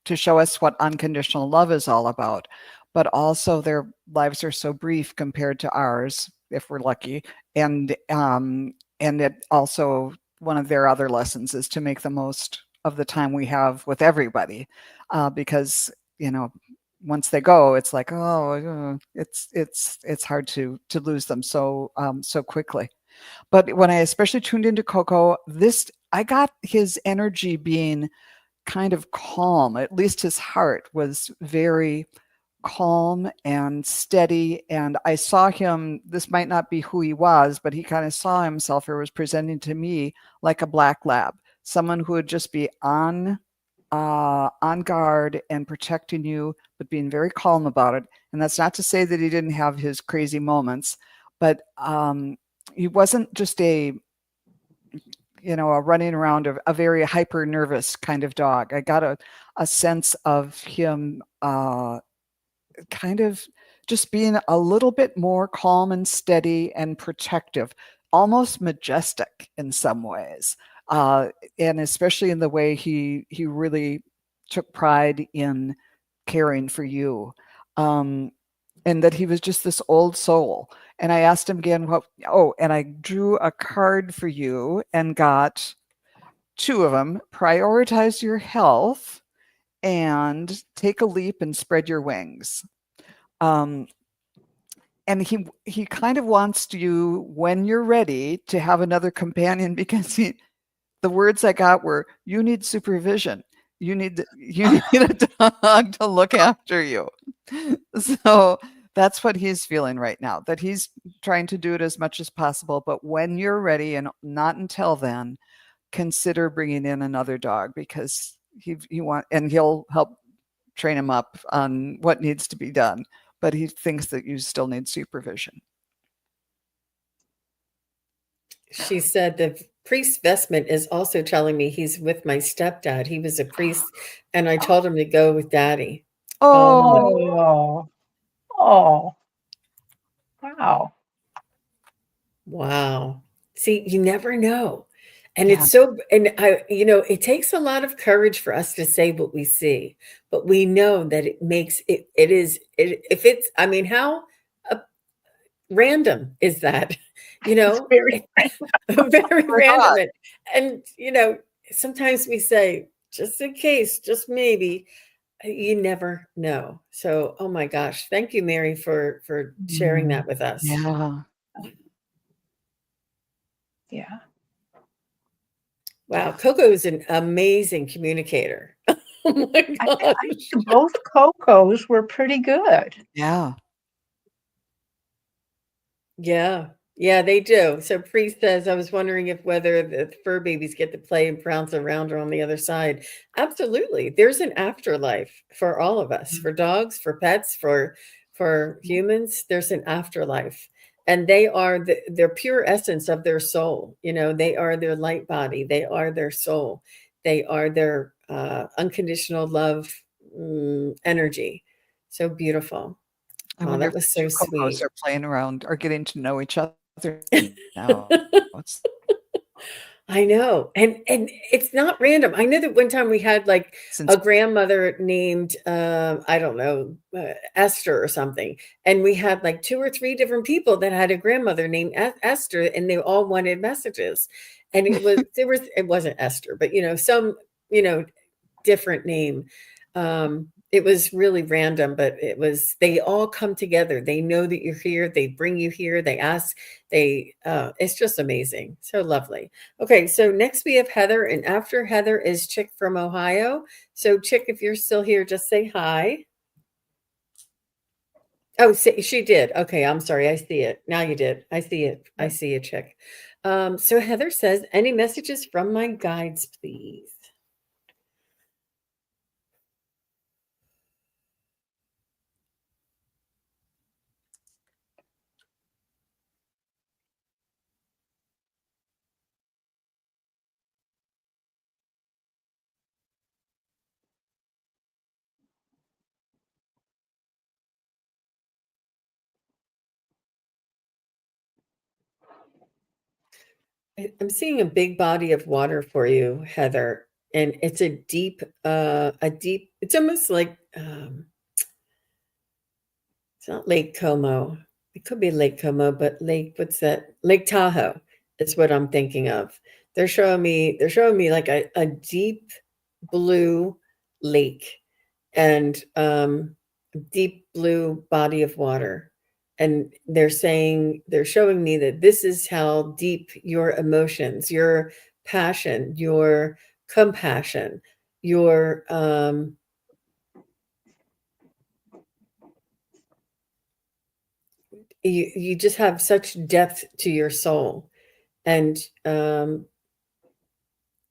to show us what unconditional love is all about, but also their lives are so brief compared to ours, if we're lucky. And it also, one of their other lessons is to make the most of the time we have with everybody, because once they go, it's like, oh, it's hard to lose them so quickly. But when I especially tuned into Coco, this I got his energy being kind of calm. At least his heart was very calm and steady. And I saw him, this might not be who he was, but he kind of saw himself or was presenting to me like a black lab, someone who would just be on guard and protecting you, but being very calm about it. And that's not to say that he didn't have his crazy moments, but he wasn't just a running around, a very hyper nervous kind of dog. I got a sense of him kind of just being a little bit more calm and steady and protective, almost majestic in some ways. And especially in the way he really took pride in caring for you. And that he was just this old soul. And I asked him again, and I drew a card for you and got two of them. Prioritize your health and take a leap and spread your wings. Um, and he kind of wants you, when you're ready, to have another companion, because the words I got were, you need supervision. You need a dog to look after you. So that's what he's feeling right now, that he's trying to do it as much as possible. But when you're ready, and not until then, consider bringing in another dog, because he'll help train him up on what needs to be done. But he thinks that you still need supervision. She said the priest vestment is also telling me he's with my stepdad. He was a priest, and I told him to go with daddy. Oh, Oh, wow. Wow. See, you never know. And yeah. it takes a lot of courage for us to say what we see, but we know that if it's, I mean, how uh, random is that? It's very Very For a dog. random. And sometimes we say, just in case, just maybe, you never know. So, oh my gosh, thank you, Mary, for sharing Mm, that with us. yeah. yeah. Wow, Coco is an amazing communicator. Oh my I gosh. think both Cocos were pretty good. Yeah. Yeah. Yeah, they do. So Priest says, I was wondering if whether the fur babies get to play and prance around or on the other side. Absolutely. There's an afterlife for all of us, for dogs, for pets, for humans. There's an afterlife. And they are their pure essence of their soul. They are their light body. They are their soul. They are their unconditional love energy. So beautiful. I Oh, wonder that if the was so two Cocos sweet. are playing around or getting to know each other now. It's I know. And it's not random. I know that one time we had like since a grandmother named I don't know, Esther or something. And we had like two or three different people that had a grandmother named Esther, and they all wanted messages. And it wasn't Esther, but some, you know, different name. It was really random, but they all come together. They know that you're here. They bring you here. They ask, it's just amazing. So lovely. Okay. So next we have Heather, and after Heather is Chick from Ohio. So Chick, if you're still here, just say hi. Oh, she did. Okay. I'm sorry. I see it. Now you did. I see it. I see it, Chick. So Heather says, any messages from my guides, please? I'm seeing a big body of water for you, Heather, and it's it's almost like, it's not Lake Como. It could be Lake Como, but what's that? Lake Tahoe is what I'm thinking of. They're showing me like a deep blue lake and deep blue body of water. And they're showing me that this is how deep your emotions, your passion, your compassion, your you just have such depth to your soul and to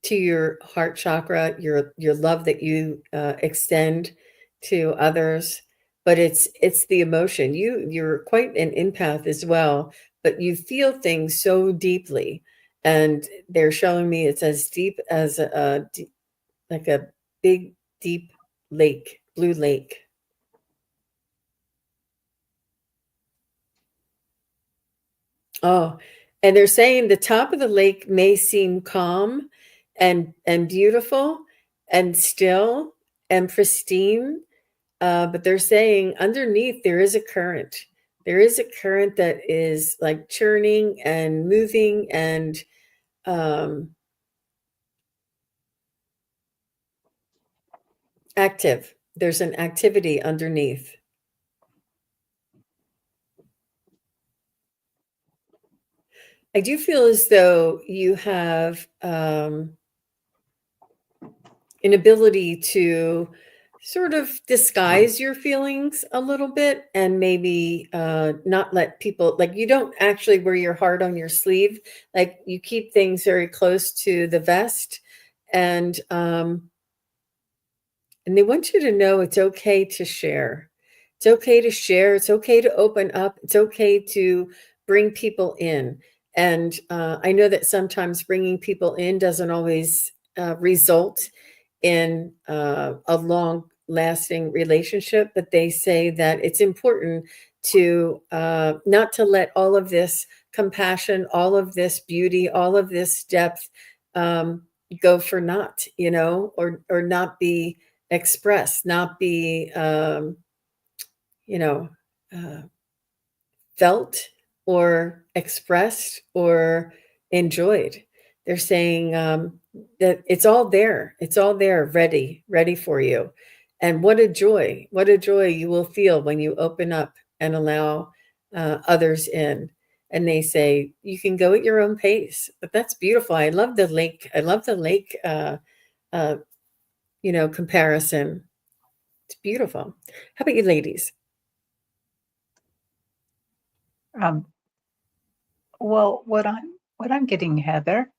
your heart chakra, your love that you extend to others. But it's the emotion. You're quite an empath as well, but you feel things so deeply, and they're showing me it's as deep as like a big deep lake, blue lake. Oh, and they're saying the top of the lake may seem calm and beautiful and still and pristine, but they're saying underneath there is a current. There is a current that is like churning and moving and um, active. There's an activity underneath. I do feel as though you have an ability to sort of disguise your feelings a little bit and maybe not let people, like, you don't actually wear your heart on your sleeve, like you keep things very close to the vest. And um and they want you to know it's okay to share. It's okay to share. It's okay to open up. It's okay to bring people in. And I know that sometimes bringing people in doesn't always result in a long lasting relationship, but they say that it's important to not to let all of this compassion, all of this beauty, all of this depth um, go for naught, or not be expressed, not be, you know, uh, felt or expressed or enjoyed. They're saying that it's all there. It's all there, ready for you. And what a joy you will feel when you open up and allow others in. And they say you can go at your own pace. But that's beautiful. I love the lake. I love the lake, uh, comparison. It's beautiful. How about you, ladies? Um, well, what I'm getting, Heather,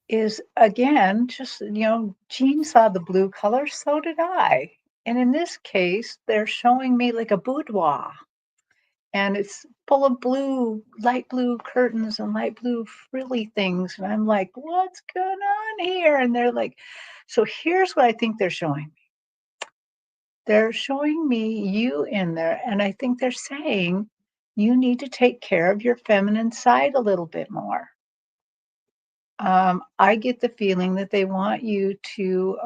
is again just Jean saw the blue color, so did I. And in this case, they're showing me like a boudoir, and it's full of blue, light blue curtains and light blue frilly things. And I'm like, what's going on here? And they're like, so here's what I think they're showing me. They're showing me you in there, and I think they're saying you need to take care of your feminine side a little bit more. I get the feeling that they want you to,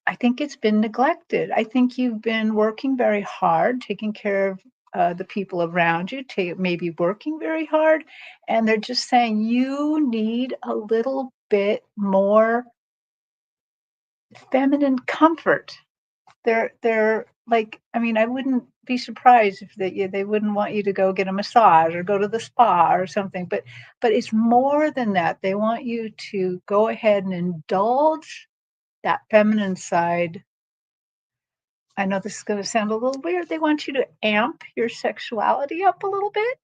I think it's been neglected. I think you've been working very hard, taking care of the people around you, maybe working very hard, and they're just saying you need a little bit more feminine comfort. They're like, I mean, I wouldn't be surprised if they wouldn't want you to go get a massage or go to the spa or something, but it's more than that. They want you to go ahead and indulge that feminine side. I know this is going to sound a little weird. They want you to amp your sexuality up a little bit.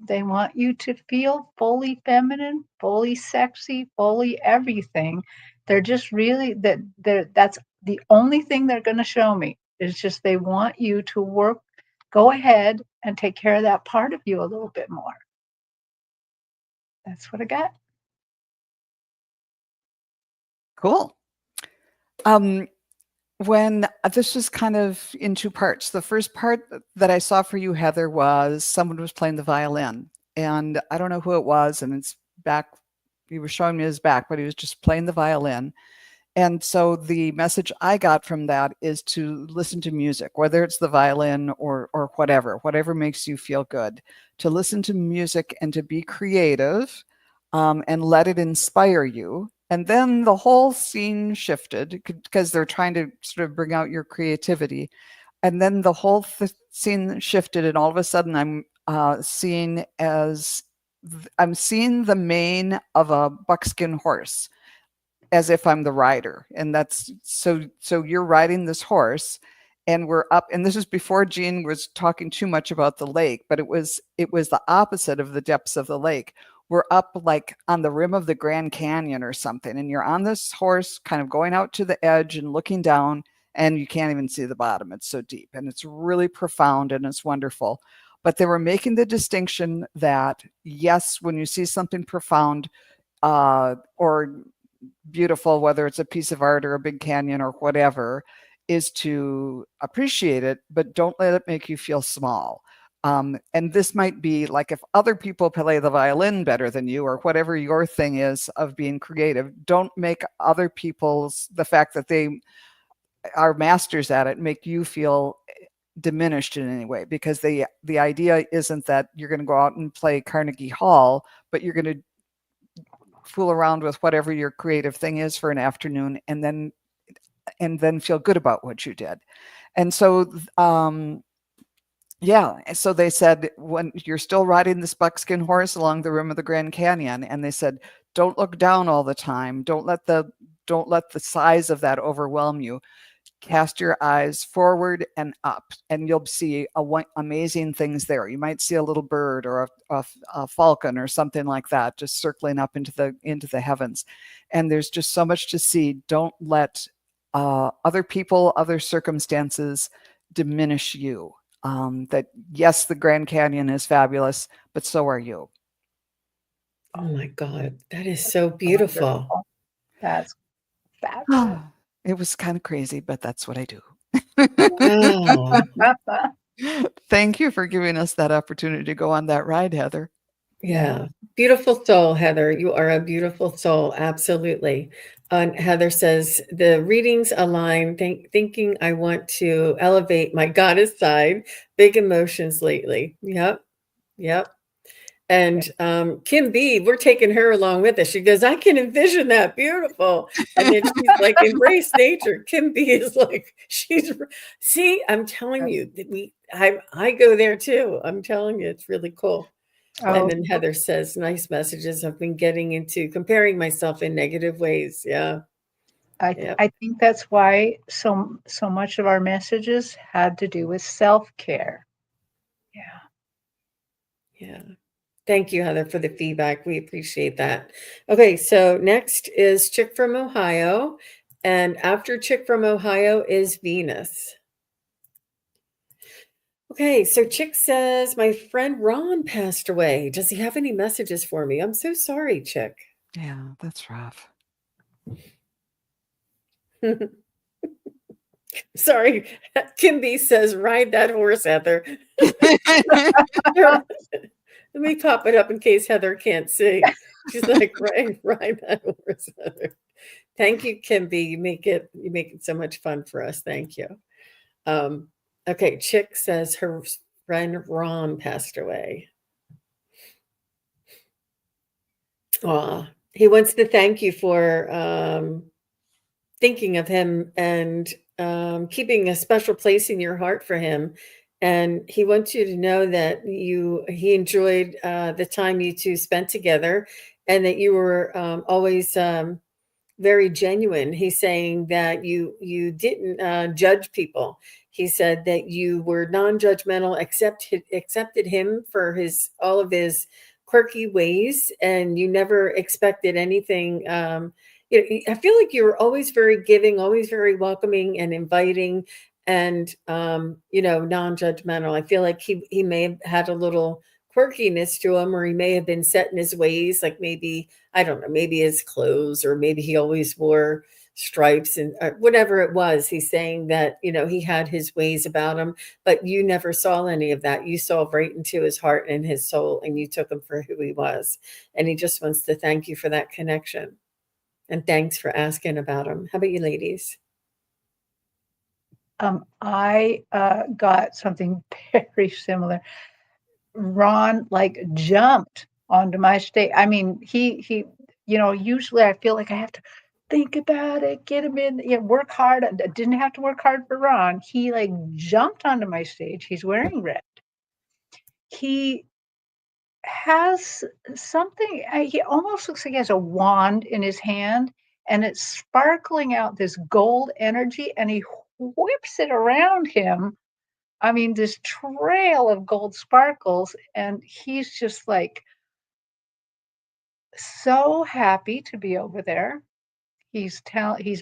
They want you to feel fully feminine, fully sexy, fully everything. They're just really that's the only thing they're going to show me. Is just they want you to go ahead and take care of that part of you a little bit more. That's what I got. Cool. When this was kind of in two parts. The first part that I saw for you, Heather, was someone was playing the violin. and I don't know who it was, and it's back. He was showing me his back, but he was just playing the violin. And so the message I got from that is to listen to music, whether it's the violin or whatever makes you feel good, to listen to music and to be creative, and let it inspire you. And then the whole scene shifted because they're trying to sort of bring out your creativity. And then the whole scene shifted, and all of a sudden I'm seeing the mane of a buckskin horse as if I'm the rider. And that's so you're riding this horse, and we're up, and this is before Jean was talking too much about the lake, but it was the opposite of the depths of the lake. We're up like on the rim of the Grand Canyon or something, and you're on this horse kind of going out to the edge and looking down, and you can't even see the bottom. It's so deep, and it's really profound, and it's wonderful. But they were making the distinction that, yes, when you see something profound, or beautiful, whether it's a piece of art or a big canyon or whatever, is to appreciate it, but don't let it make you feel small. And this might be like if other people play the violin better than you, or whatever your thing is of being creative, don't make other people's, the fact that they are masters at it, make you feel diminished in any way, because the idea isn't that you're going to go out and play Carnegie Hall, but you're going to fool around with whatever your creative thing is for an afternoon, and then feel good about what you did. And so so they said, when you're still riding this buckskin horse along the rim of the Grand Canyon, and they said, don't look down all the time, don't let the size of that overwhelm you. Cast your eyes forward and up, and you'll see amazing things there. You might see a little bird or a falcon or something like that, just circling up into the heavens. And there's just so much to see. Don't let other people, other circumstances diminish you. That yes, the Grand Canyon is fabulous, but so are you. Oh my God, that is so beautiful. That's fabulous. It was kind of crazy, but that's what I do. Wow. Thank you for giving us that opportunity to go on that ride, Heather. Yeah. Beautiful soul, Heather. You are a beautiful soul. Absolutely. Heather says, the readings align, thinking I want to elevate my goddess side, big emotions lately. Yep. Yep. And Kim B, we're taking her along with us. She goes, I can envision that. Beautiful. And then she's like, embrace nature. Kim B is like, see, I'm telling you that I go there too. I'm telling you, it's really cool. And then Heather says, nice messages. I've been getting into comparing myself in negative ways. Yeah. I think that's why so much of our messages had to do with self-care. Yeah. Yeah. Thank you, Heather, for the feedback. We appreciate that. Okay, so next is Chick from Ohio. And after Chick from Ohio is Venus. Okay, so Chick says, my friend Ron passed away. Does he have any messages for me? I'm so sorry, Chick. Yeah, that's rough. Sorry. Kim B says, ride that horse, Heather. Let me pop it up in case Heather can't see. She's like, ride that horse, Heather. Thank you, Kim B. You make it so much fun for us. Thank you. Okay, Chick says her friend Ron passed away. He wants to thank you for thinking of him and keeping a special place in your heart for him. And he wants you to know that he enjoyed the time you two spent together, and that you were always very genuine. He's saying that you didn't judge people. He said that you were non-judgmental, accepted him for all of his quirky ways, and you never expected anything. I feel like you were always very giving, always very welcoming and inviting, and non-judgmental. I feel like he may have had a little quirkiness to him, or he may have been set in his ways, like maybe, I don't know, maybe his clothes, or maybe he always wore stripes and whatever it was. He's saying that, he had his ways about him, but you never saw any of that. You saw right into his heart and his soul, and you took him for who he was. And he just wants to thank you for that connection. And thanks for asking about him. How about you, ladies? I got something very similar. Ron jumped onto my stage. I mean, he, usually I feel like I have to think about it, get him in, work hard. I didn't have to work hard for Ron. He jumped onto my stage. He's wearing red. He has something, he almost looks like he has a wand in his hand, and it's sparkling out this gold energy, and he whips it around him. I mean, this trail of gold sparkles, and he's just so happy to be over there. He's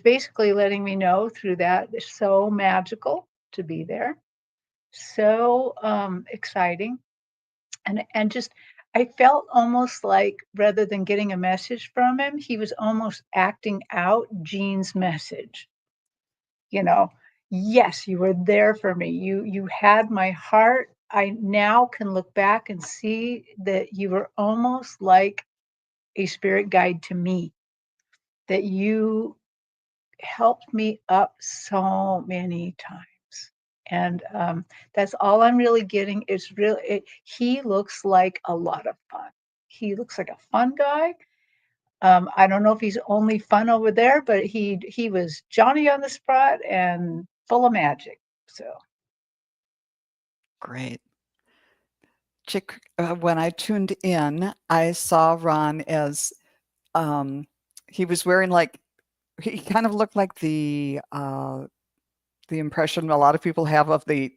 basically letting me know through that it's so magical to be there, so exciting, and just I felt almost like rather than getting a message from him, he was almost acting out Jean's message. Yes, you were there for me. You had my heart. I now can look back and see that you were almost like a spirit guide to me, that you helped me up so many times. And that's all I'm really getting. He looks like a lot of fun. He looks like a fun guy. I don't know if he's only fun over there, but he was Johnny on the spot and full of magic. So Great. Chick, when I tuned in, I saw Ron as he was wearing he kind of looked like the impression a lot of people have of the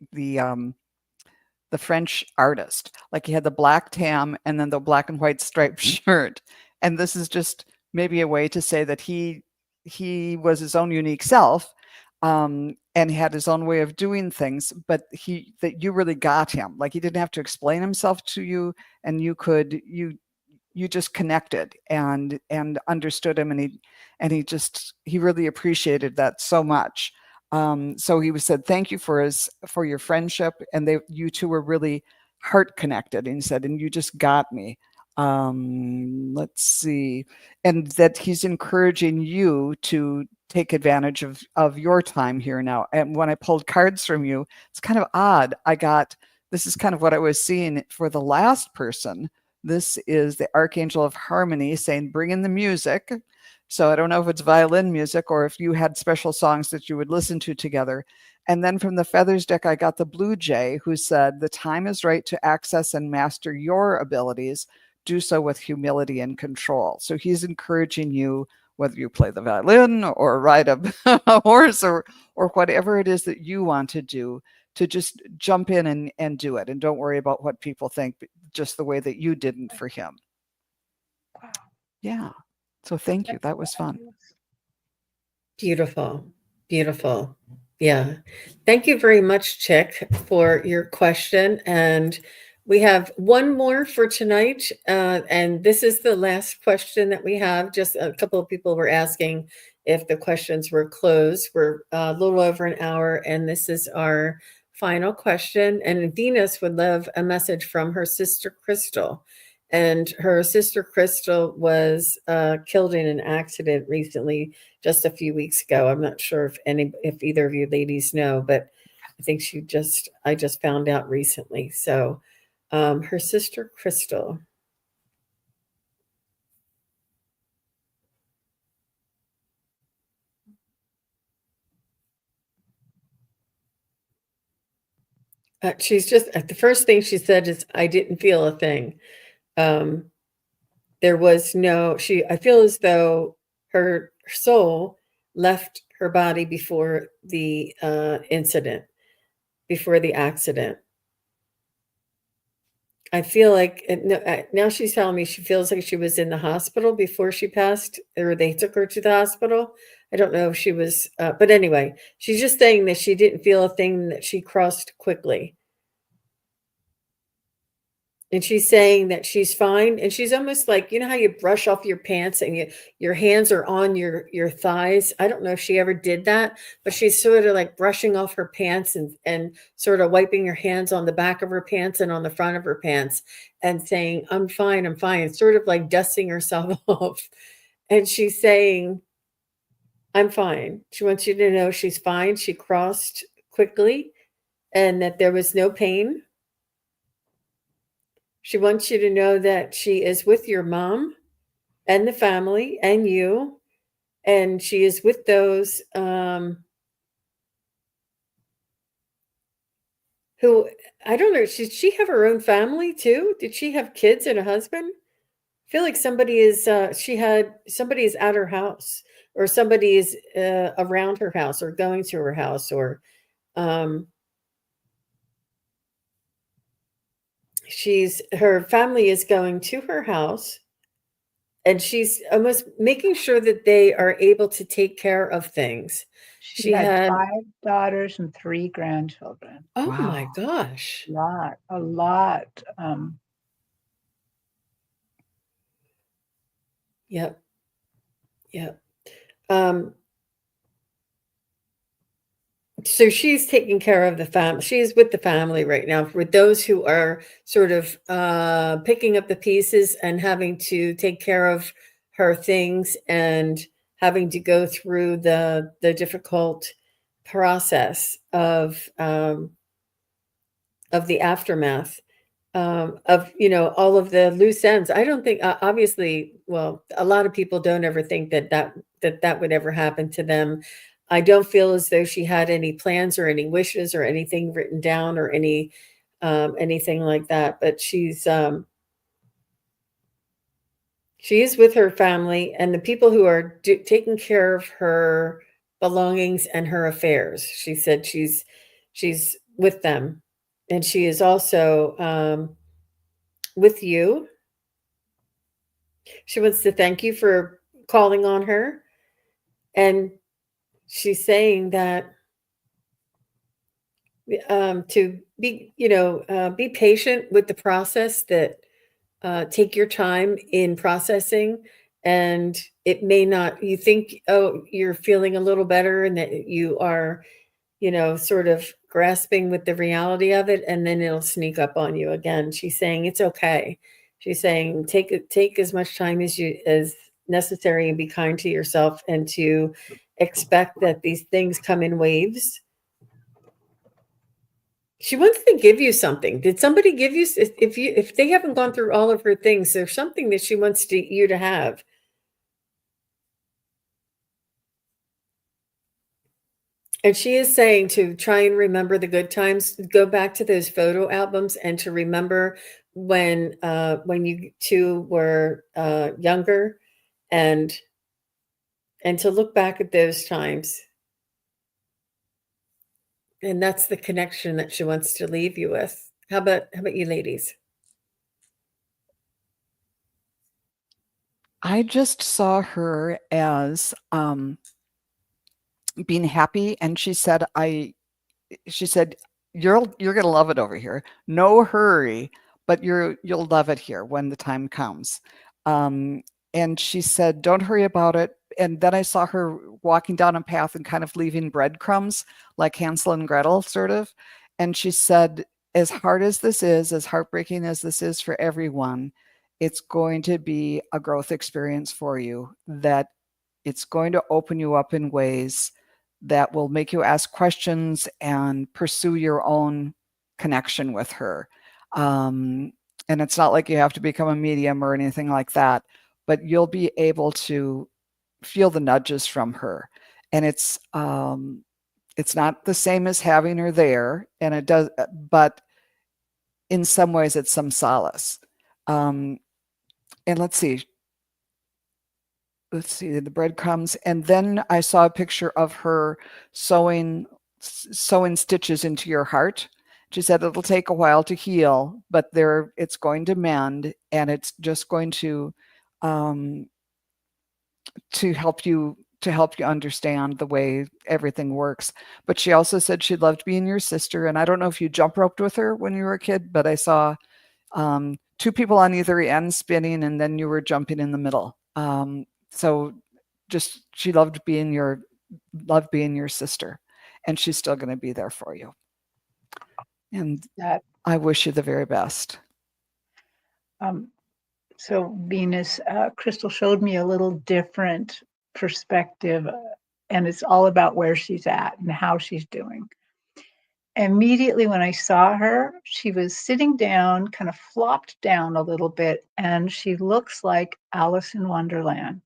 French artist. Like he had the black tam and then the black and white striped shirt. And this is just maybe a way to say that he was his own unique self, and had his own way of doing things, but that you really got him. Like he didn't have to explain himself to you, and you just connected and understood him, and he really appreciated that so much. So he said, thank you for your friendship. And you two were really heart connected. And he said, and you just got me. Let's see. And that he's encouraging you to take advantage of your time here now. And when I pulled cards from you, it's kind of odd. This is kind of what I was seeing for the last person. This is the Archangel of Harmony saying, bring in the music. So I don't know if it's violin music or if you had special songs that you would listen to together. And then from the Feathers deck, I got the Blue Jay, who said, the time is right to access and master your abilities. Do so with humility and control. So he's encouraging you, whether you play the violin or ride a horse or whatever it is that you want to do, to just jump in and do it. And don't worry about what people think, just the way that you didn't for him. wow. Yeah. So thank you. That was fun. Beautiful. Beautiful. Yeah. Thank you very much, Chick, for your question. And we have one more for tonight. And this is the last question that we have. Just a couple of people were asking if the questions were closed. We're a little over an hour, and this is our final question. And Venus would love a message from her sister, Crystal. And her sister Crystal was killed in an accident recently, just a few weeks ago. I'm not sure if either of you ladies know, but I think I just found out recently. So her sister Crystal. She's just the first thing she said is, I didn't feel a thing. There was no, I feel as though her soul left her body before the incident, before the accident. I feel like now she's telling me she feels like she was in the hospital before she passed, or they took her to the hospital. I don't know if she was, but anyway, she's just saying that she didn't feel a thing, that she crossed quickly. And she's saying that she's fine, and she's almost like, you know how you brush off your pants and your hands are on your thighs? I don't know if she ever did that, but she's sort of like brushing off her pants and sort of wiping her hands on the back of her pants and on the front of her pants and saying, I'm fine, I'm fine. It's sort of like dusting herself off. And she's saying, I'm fine. She wants you to know she's fine. She crossed quickly and that there was no pain. She wants you to know that she is with your mom and the family and you, and she is with those who, I don't know, did she have her own family too? Did she have kids and a husband? I feel like somebody is, somebody is at her house, or somebody is around her house or going to her house, or um, her family is going to her house, and she's almost making sure that they are able to take care of things. She She had had, 5 daughters and 3 grandchildren. oh my Wow. gosh. A lot. Yep. Yep. Um, so she's taking care of the family. She's with the family right now, with those who are sort of picking up the pieces and having to take care of her things and having to go through the difficult process of the aftermath, of, you know, all of the loose ends. I don't think, obviously, well, a lot of people don't ever think that would ever happen to them. I don't feel as though she had any plans or any wishes or anything written down or anything like that. But she is with her family and the people who are taking care of her belongings and her affairs. She said she's with them, and she is also with you. She wants to thank you for calling on her, and she's saying that to be, be patient with the process, that take your time in processing, and it may not, you think, oh, you're feeling a little better and that you are, sort of grasping with the reality of it, and then it'll sneak up on you again. She's saying it's okay. She's saying take as much time as necessary, and be kind to yourself, and to expect that these things come in waves. She wants to give you something. Did somebody give you, if they haven't gone through all of her things, there's something that she wants you to have. And she is saying to try and remember the good times, go back to those photo albums, and to remember when you two were younger, and to look back at those times. And that's the connection that she wants to leave you with. How about you ladies? I just saw her as being happy, and she said, you're gonna love it over here. No hurry, but you'll love it here when the time comes. Um, and she said, don't hurry about it. And then I saw her walking down a path and kind of leaving breadcrumbs, like Hansel and Gretel, sort of. And she said, as hard as this is, as heartbreaking as this is for everyone, it's going to be a growth experience for you, that it's going to open you up in ways that will make you ask questions and pursue your own connection with her. And it's not like you have to become a medium or anything like that, but you'll be able to feel the nudges from her. And it's not the same as having her there, and it does, but in some ways it's some solace. And let's see the breadcrumbs, and then I saw a picture of her sewing stitches into your heart. She said it'll take a while to heal, but it's going to mend, and it's just going um, to help you understand the way everything works. But she also said she loved being your sister, and I don't know if you jump roped with her when you were a kid, but I saw two people on either end spinning, and then you were jumping in the middle. So just she loved being your sister, and she's still going to be there for you. And I wish you the very best. So Venus, Crystal showed me a little different perspective, and it's all about where she's at and how she's doing. Immediately when I saw her, she was sitting down, kind of flopped down a little bit, and she looks like Alice in Wonderland.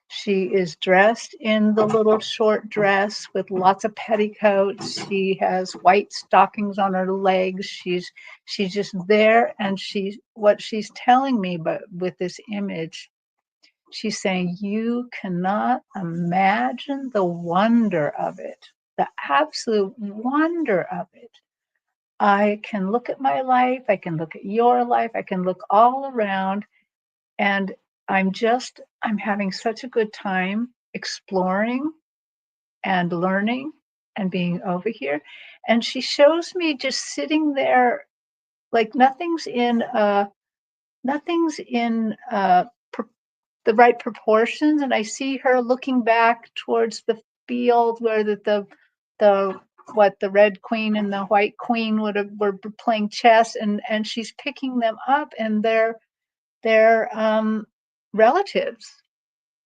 She is dressed in the little short dress with lots of petticoats. She has white stockings on her legs. She's just there, and what she's telling me, but with this image, she's saying, you cannot imagine the wonder of it, the absolute wonder of it. I can look at my life, I can look at your life, I can look all around, and I'm having such a good time exploring and learning and being over here. And she shows me just sitting there, like nothing's in the right proportions. And I see her looking back towards the field where the red queen and the white queen were playing chess, and she's picking them up, and they're relatives.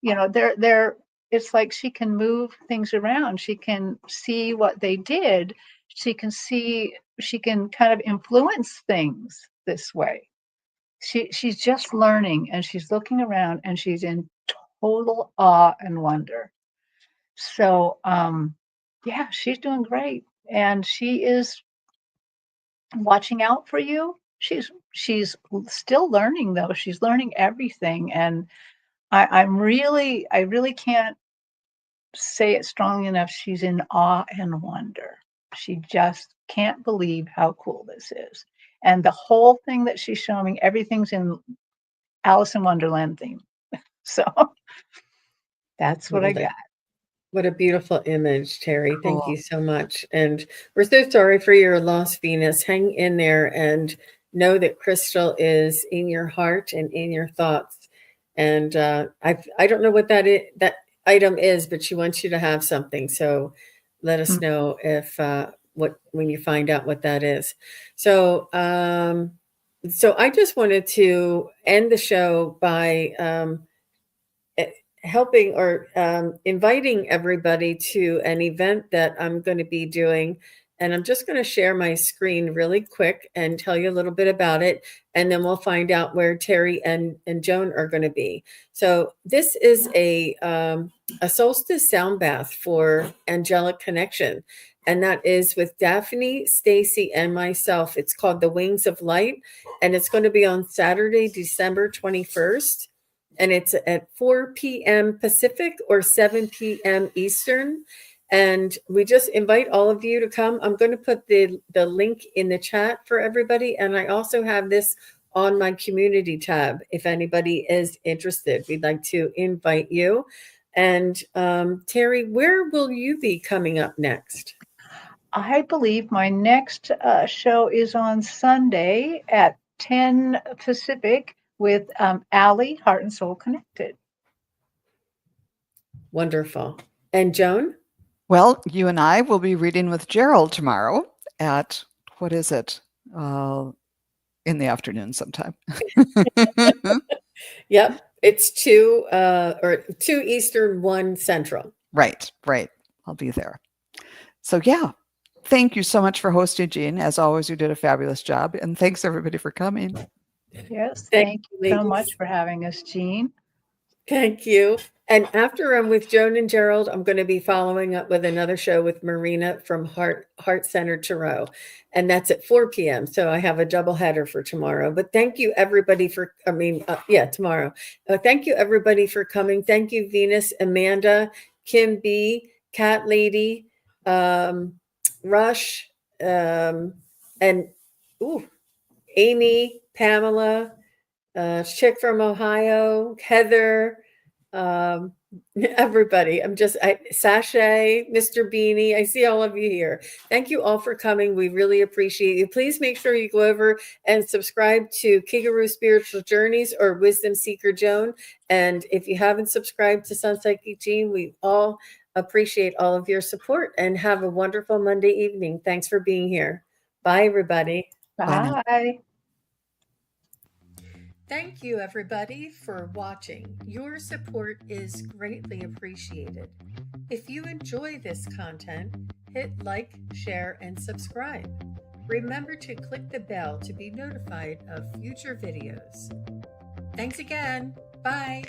It's like she can move things around. She can see what they did. She can kind of influence things this way. She's just learning, and she's looking around, and she's in total awe and wonder. So, yeah, she's doing great, and she is watching out for you. She's still learning, though. She's learning everything, and I really can't say it strongly enough. She's in awe and wonder. She just can't believe how cool this is. And the whole thing that she's showing, everything's in Alice in Wonderland theme. So that's what I got. What a beautiful image, Terry. Thank you so much. And we're so sorry for your loss, Venus. Hang in there and know that Crystal is in your heart and in your thoughts. And I don't know what that item is, but she wants you to have something. So let us know if when you find out what that is. So so I just wanted to end the show by helping or inviting everybody to an event that I'm going to be doing. And I'm just going to share my screen really quick and tell you a little bit about it. And then we'll find out where Terry and Joan are going to be. So this is a solstice sound bath for angelic connection. And that is with Daphne, Stacy, and myself. It's called The Wings of Light. And it's going to be on Saturday, December 21st. And it's at 4 p.m. Pacific or 7 p.m. Eastern. And we just invite all of you to come. I'm going to put the link in the chat for everybody. And I also have this on my community tab. If anybody is interested, we'd like to invite you. And Terry, where will you be coming up next? I believe my next show is on Sunday at 10 Pacific with Allie, Heart and Soul Connected. Wonderful. And Joan? Well, you and I will be reading with Gerald tomorrow at, what is it? In the afternoon sometime. Yep. It's 2 Eastern, 1 Central. Right. I'll be there. So yeah, thank you so much for hosting, Jean. As always, you did a fabulous job. And thanks everybody for coming. Yes, thank you so much for having us, Jean. Thank you. And after I'm with Joan and Gerald, I'm going to be following up with another show with Marina from Heart Center Tarot. And that's at 4 p.m. So I have a double header for tomorrow. But thank you, everybody, tomorrow. Thank you, everybody, for coming. Thank you, Venus, Amanda, Kim B, Cat Lady, Rush, and Amy, Pamela, chick from Ohio, Heather, Everybody, Sashay, Mr. Beanie, I see all of you here. Thank you all for coming. We really appreciate you. Please make sure you go over and subscribe to Kigaroo Spiritual Journeys or Wisdom Seeker Joan. And if you haven't subscribed to SunPsychic Jean, we all appreciate all of your support, and have a wonderful Monday evening. Thanks for being here. Bye, everybody. Bye. Bye. Thank you, everybody, for watching. Your support is greatly appreciated. If you enjoy this content, hit like, share, and subscribe. Remember to click the bell to be notified of future videos. Thanks again. Bye.